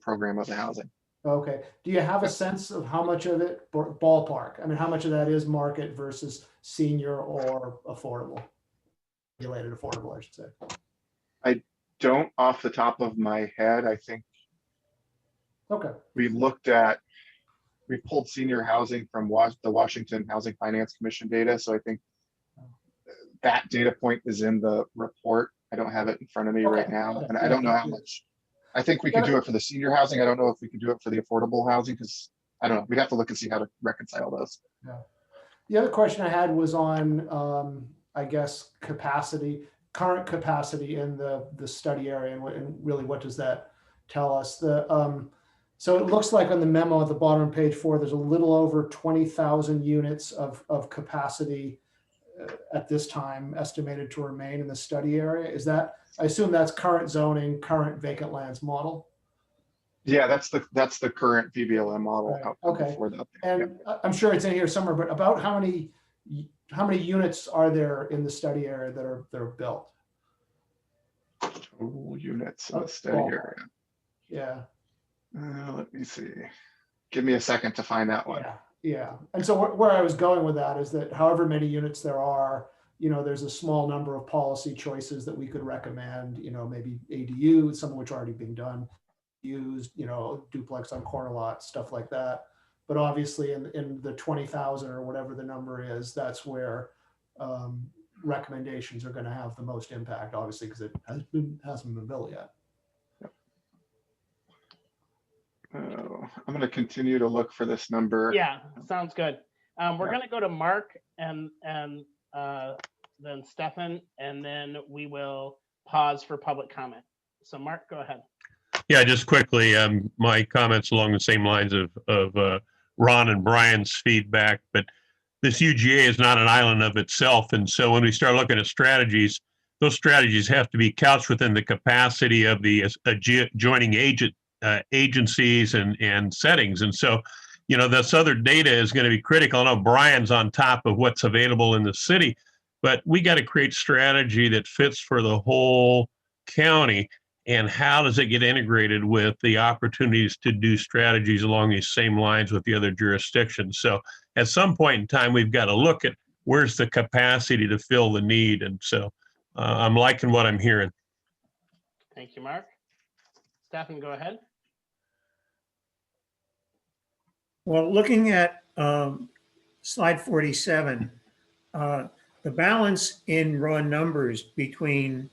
program of the housing. Okay. Do you have a sense of how much of it, ballpark? I mean, how much of that is market versus senior or affordable? Regulated affordable, I should say. I don't off the top of my head. I think okay. We pulled senior housing from the Washington Housing Finance Commission data. So I think that data point is in the report. I don't have it in front of me right now. And I don't know how much. I think we could do it for the senior housing. I don't know if we could do it for the affordable housing because I don't know. We'd have to look and see how to reconcile those. Yeah. The other question I had was on, I guess, capacity, current capacity in the study area, and really what does that tell us? So it looks like on the memo at the bottom of page 4, there's a little over 20,000 units of capacity at this time estimated to remain in the study area. Is that, I assume that's current zoning, current vacant lands model? Yeah, that's the current VBLM model. Right. Okay. Before that. And yeah. I'm sure it's in here somewhere, but about how many units are there in the study area that are built? Total units in the Oh, study ballpark. area. Yeah. Let me see. Give me a second to find that one. Yeah. And so where I was going with that is that however many units there are, there's a small number of policy choices that we could recommend, maybe ADU, some of which are already being done, used, duplex on corner lots, stuff like that. But obviously in the 20,000 or whatever the number is, that's where recommendations are going to have the most impact, obviously, because it hasn't been built yet. I'm going to continue to look for this number. Yeah, sounds good. We're going to go to Mark and then Stefan, and then we will pause for public comment. So Mark, go ahead. Yeah, just quickly, my comments along the same lines of Ron and Brian's feedback, but this UGA is not an island of itself. And so when we start looking at strategies, those strategies have to be couched within the capacity of the adjoining agencies and settings. And so, this other data is going to be critical. I know Brian's on top of what's available in the city, but we got to create strategy that fits for the whole county. And how does it get integrated with the opportunities to do strategies along these same lines with the other jurisdictions? So at some point in time, we've got to look at where's the capacity to fill the need. And so I'm liking what I'm hearing. Thank you, Mark. Stefan, go ahead. Well, looking at slide 47, the balance in raw numbers between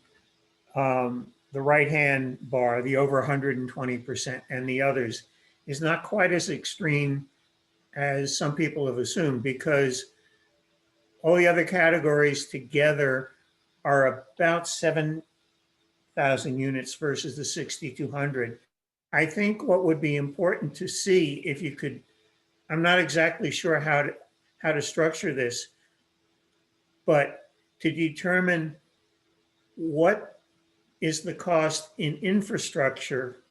the right-hand bar, the over 120%, and the others is not quite as extreme as some people have assumed, because all the other categories together are about 7,000 units versus the 6,200. I think what would be important to see, if you could, I'm not exactly sure how to structure this, but to determine what is the cost in infrastructure,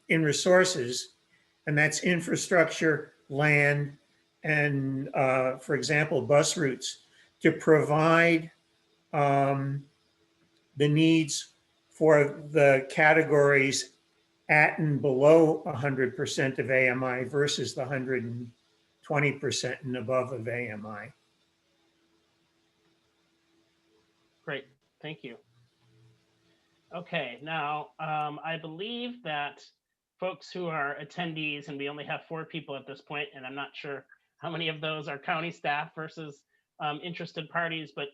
in resources, and that's infrastructure, land, and for example, bus routes, to provide the needs for the categories at and below 100% of AMI versus the 120% and above of AMI. Great, thank you. Okay, now I believe that folks who are attendees, and we only have 4 people at this point, and I'm not sure how many of those are county staff versus interested parties, but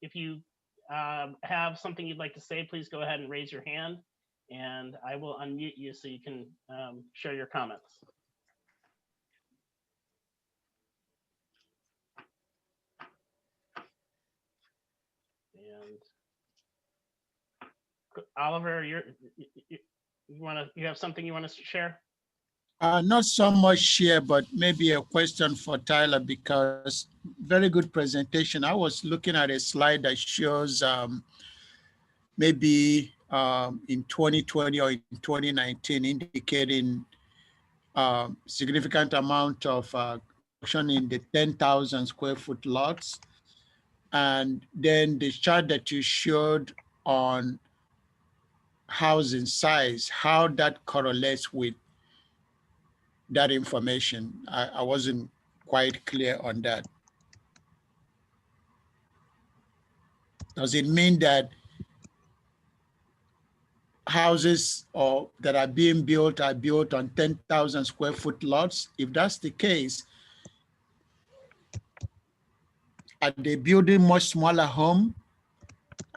if you have something you'd like to say, please go ahead and raise your hand, and I will unmute you so you can share your comments. And Oliver, you have something you want to share? Not so much share, but maybe a question for Tyler, because very good presentation. I was looking at a slide that shows maybe in 2020 or in 2019, indicating significant amount of construction in the 10,000 square foot lots. And then the chart that you showed on housing size, how that correlates with that information. I wasn't quite clear on that. Does it mean that houses that are being built are built on 10,000 square foot lots? If that's the case, are they building much smaller home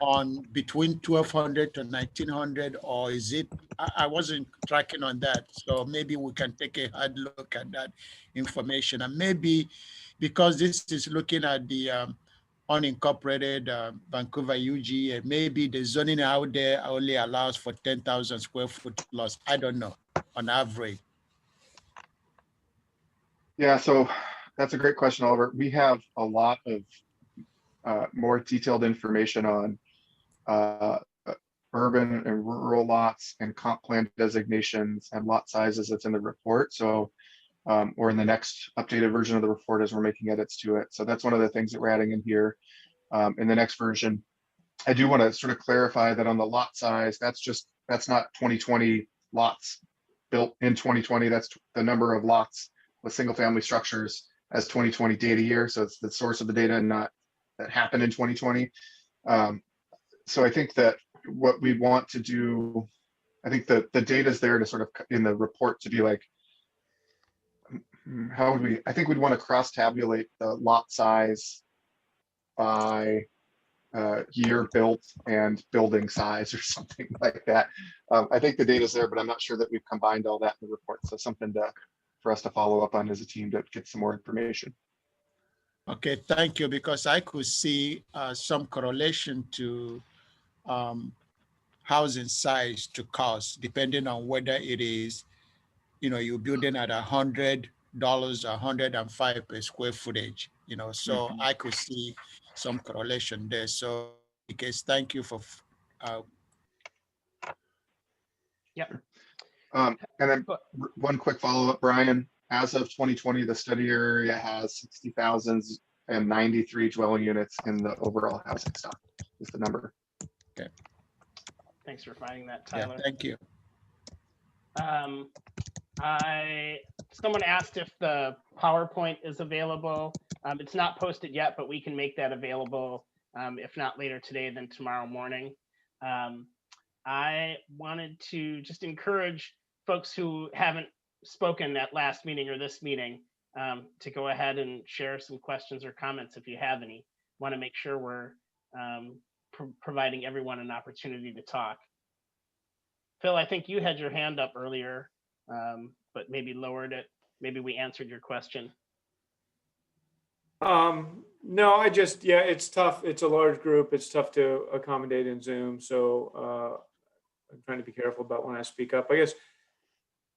on between 1,200 to 1,900, or is it, I wasn't tracking on that. So maybe we can take a hard look at that information. And maybe because this is looking at the unincorporated Vancouver UGA, maybe the zoning out there only allows for 10,000 square foot lots. I don't know, on average. Yeah, so that's a great question, Oliver. We have a lot of more detailed information on urban and rural lots and comp plan designations and lot sizes that's in the report. So, or in the next updated version of the report as we're making edits to it. So that's one of the things that we're adding in here. In the next version, I do want to sort of clarify that on the lot size, that's not 2020 lots built in 2020. That's the number of lots with single family structures as 2020 data year. So it's the source of the data and not that happened in 2020. So I think that what we want to do, I think that the data is there to sort of in the report to be like, how would we, I think we'd want to cross tabulate the lot size by year built and building size or something like that. I think the data's there, but I'm not sure that we've combined all that in the report. So something for us to follow up on as a team to get some more information. Okay, thank you, because I could see some correlation to housing size to cost, depending on whether it is, you're building at $100, 105 per square footage, so I could see some correlation there. So, because thank you for. Yep. And then one quick follow-up, Brian. As of 2020, the study area has 60,093 dwelling units in the overall housing stock is the number. Okay. Thanks for finding that, Tyler. Yeah, thank you. Someone asked if the PowerPoint is available. It's not posted yet, but we can make that available. If not later today, then tomorrow morning. I wanted to just encourage folks who haven't spoken at last meeting or this meeting to go ahead and share some questions or comments if you have any. Want to make sure we're providing everyone an opportunity to talk. Phil, I think you had your hand up earlier, but maybe lowered it. Maybe we answered your question. No, it's tough. It's a large group. It's tough to accommodate in Zoom. So I'm trying to be careful about when I speak up. I guess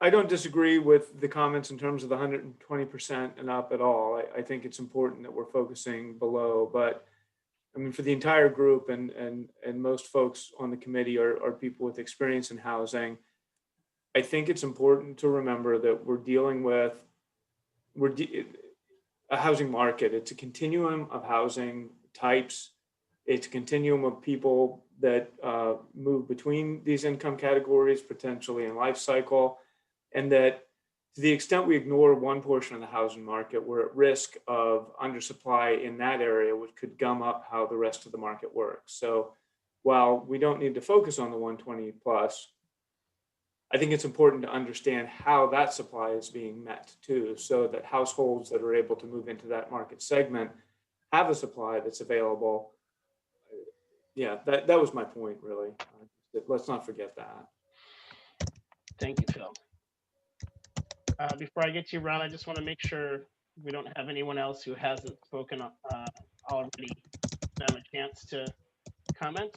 I don't disagree with the comments in terms of the 120% and up at all. I think it's important that we're focusing below, but I mean, for the entire group and most folks on the committee are people with experience in housing. I think it's important to remember that we're dealing with a housing market. It's a continuum of housing types. It's a continuum of people that move between these income categories, potentially in life cycle, and that to the extent we ignore one portion of the housing market, we're at risk of undersupply in that area, which could gum up how the rest of the market works. So while we don't need to focus on the 120 plus, I think it's important to understand how that supply is being met too, so that households that are able to move into that market segment have a supply that's available. Yeah, that was my point, really. Let's not forget that. Thank you, Phil. Before I get to you, Ron, I just want to make sure we don't have anyone else who hasn't spoken already have a chance to comment.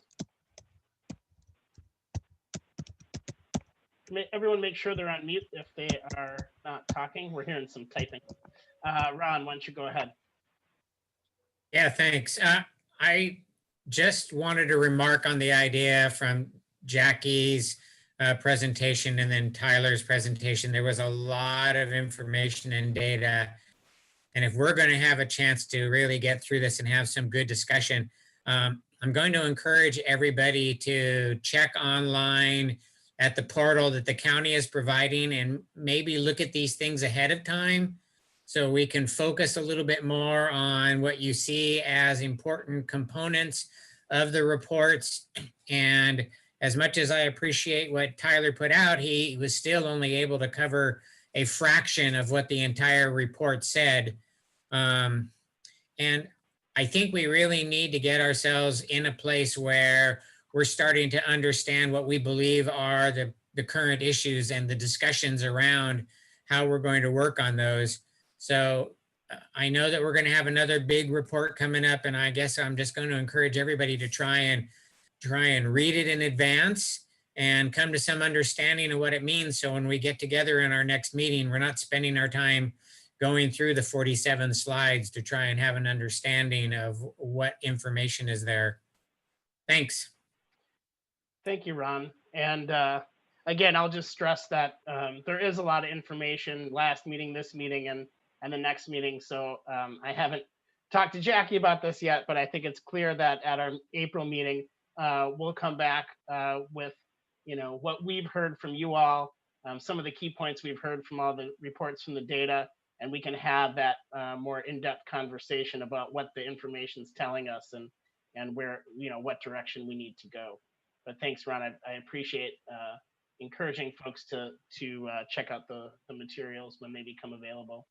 Everyone make sure they're on mute if they are not talking. We're hearing some typing. Ron, why don't you go ahead? Yeah, thanks. I just wanted to remark on the idea from Jackie's presentation and then Tyler's presentation. There was a lot of information and data. And if we're going to have a chance to really get through this and have some good discussion, I'm going to encourage everybody to check online at the portal that the county is providing and maybe look at these things ahead of time so we can focus a little bit more on what you see as important components of the reports. And as much as I appreciate what Tyler put out, he was still only able to cover a fraction of what the entire report said. And I think we really need to get ourselves in a place where we're starting to understand what we believe are the current issues and the discussions around how we're going to work on those. So I know that we're going to have another big report coming up, and I guess I'm just going to encourage everybody to try and read it in advance and come to some understanding of what it means. So when we get together in our next meeting, we're not spending our time going through the 47 slides to try and have an understanding of what information is there. Thanks. Thank you, Ron. And again, I'll just stress that there is a lot of information last meeting, this meeting, and the next meeting. So I haven't talked to Jackie about this yet, but I think it's clear that at our April meeting, we'll come back with, what we've heard from you all, some of the key points we've heard from all the reports from the data, and we can have that more in-depth conversation about what the information is telling us and where, what direction we need to go. But thanks, Ron. I appreciate encouraging folks to check out the materials when they become available.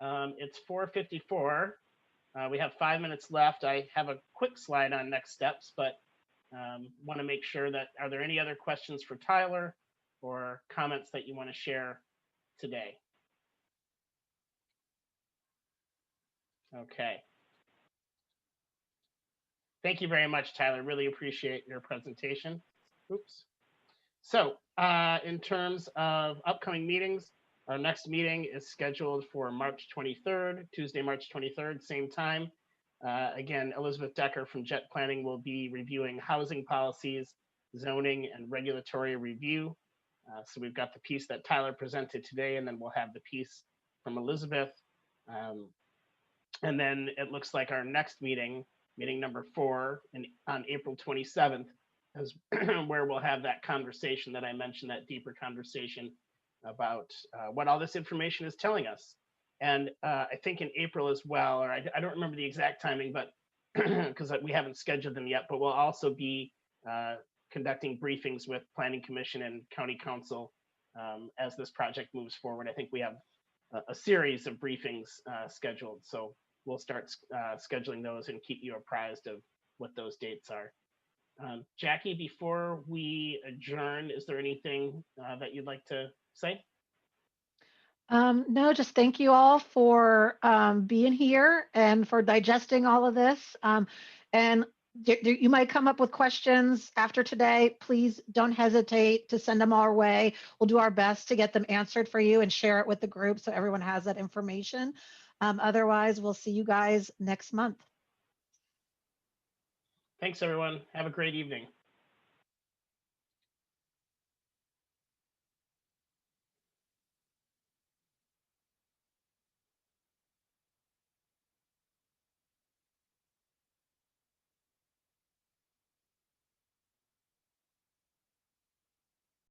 It's 4:54. We have 5 minutes left. I have a quick slide on next steps, but want to make sure that, are there any other questions for Tyler or comments that you want to share today? Okay. Thank you very much, Tyler. Really appreciate your presentation. Oops. So in terms of upcoming meetings, our next meeting is scheduled for March 23rd, Tuesday, March 23rd, same time. Again, Elizabeth Decker from Jet Planning will be reviewing housing policies, zoning, and regulatory review. So we've got the piece that Tyler presented today, and then we'll have the piece from Elizabeth. And then it looks like our next meeting number 4, on April 27th, is where we'll have that conversation that I mentioned, that deeper conversation about what all this information is telling us. And I think in April as well, or I don't remember the exact timing, but because we haven't scheduled them yet, but we'll also be conducting briefings with Planning Commission and County Council as this project moves forward. I think we have a series of briefings scheduled. So we'll start scheduling those and keep you apprised of what those dates are. Jackie, before we adjourn, is there anything that you'd like to say? No, just thank you all for being here and for digesting all of this. And you might come up with questions after today. Please don't hesitate to send them our way. We'll do our best to get them answered for you and share it with the group so everyone has that information. Otherwise, we'll see you guys next month. Thanks, everyone. Have a great evening.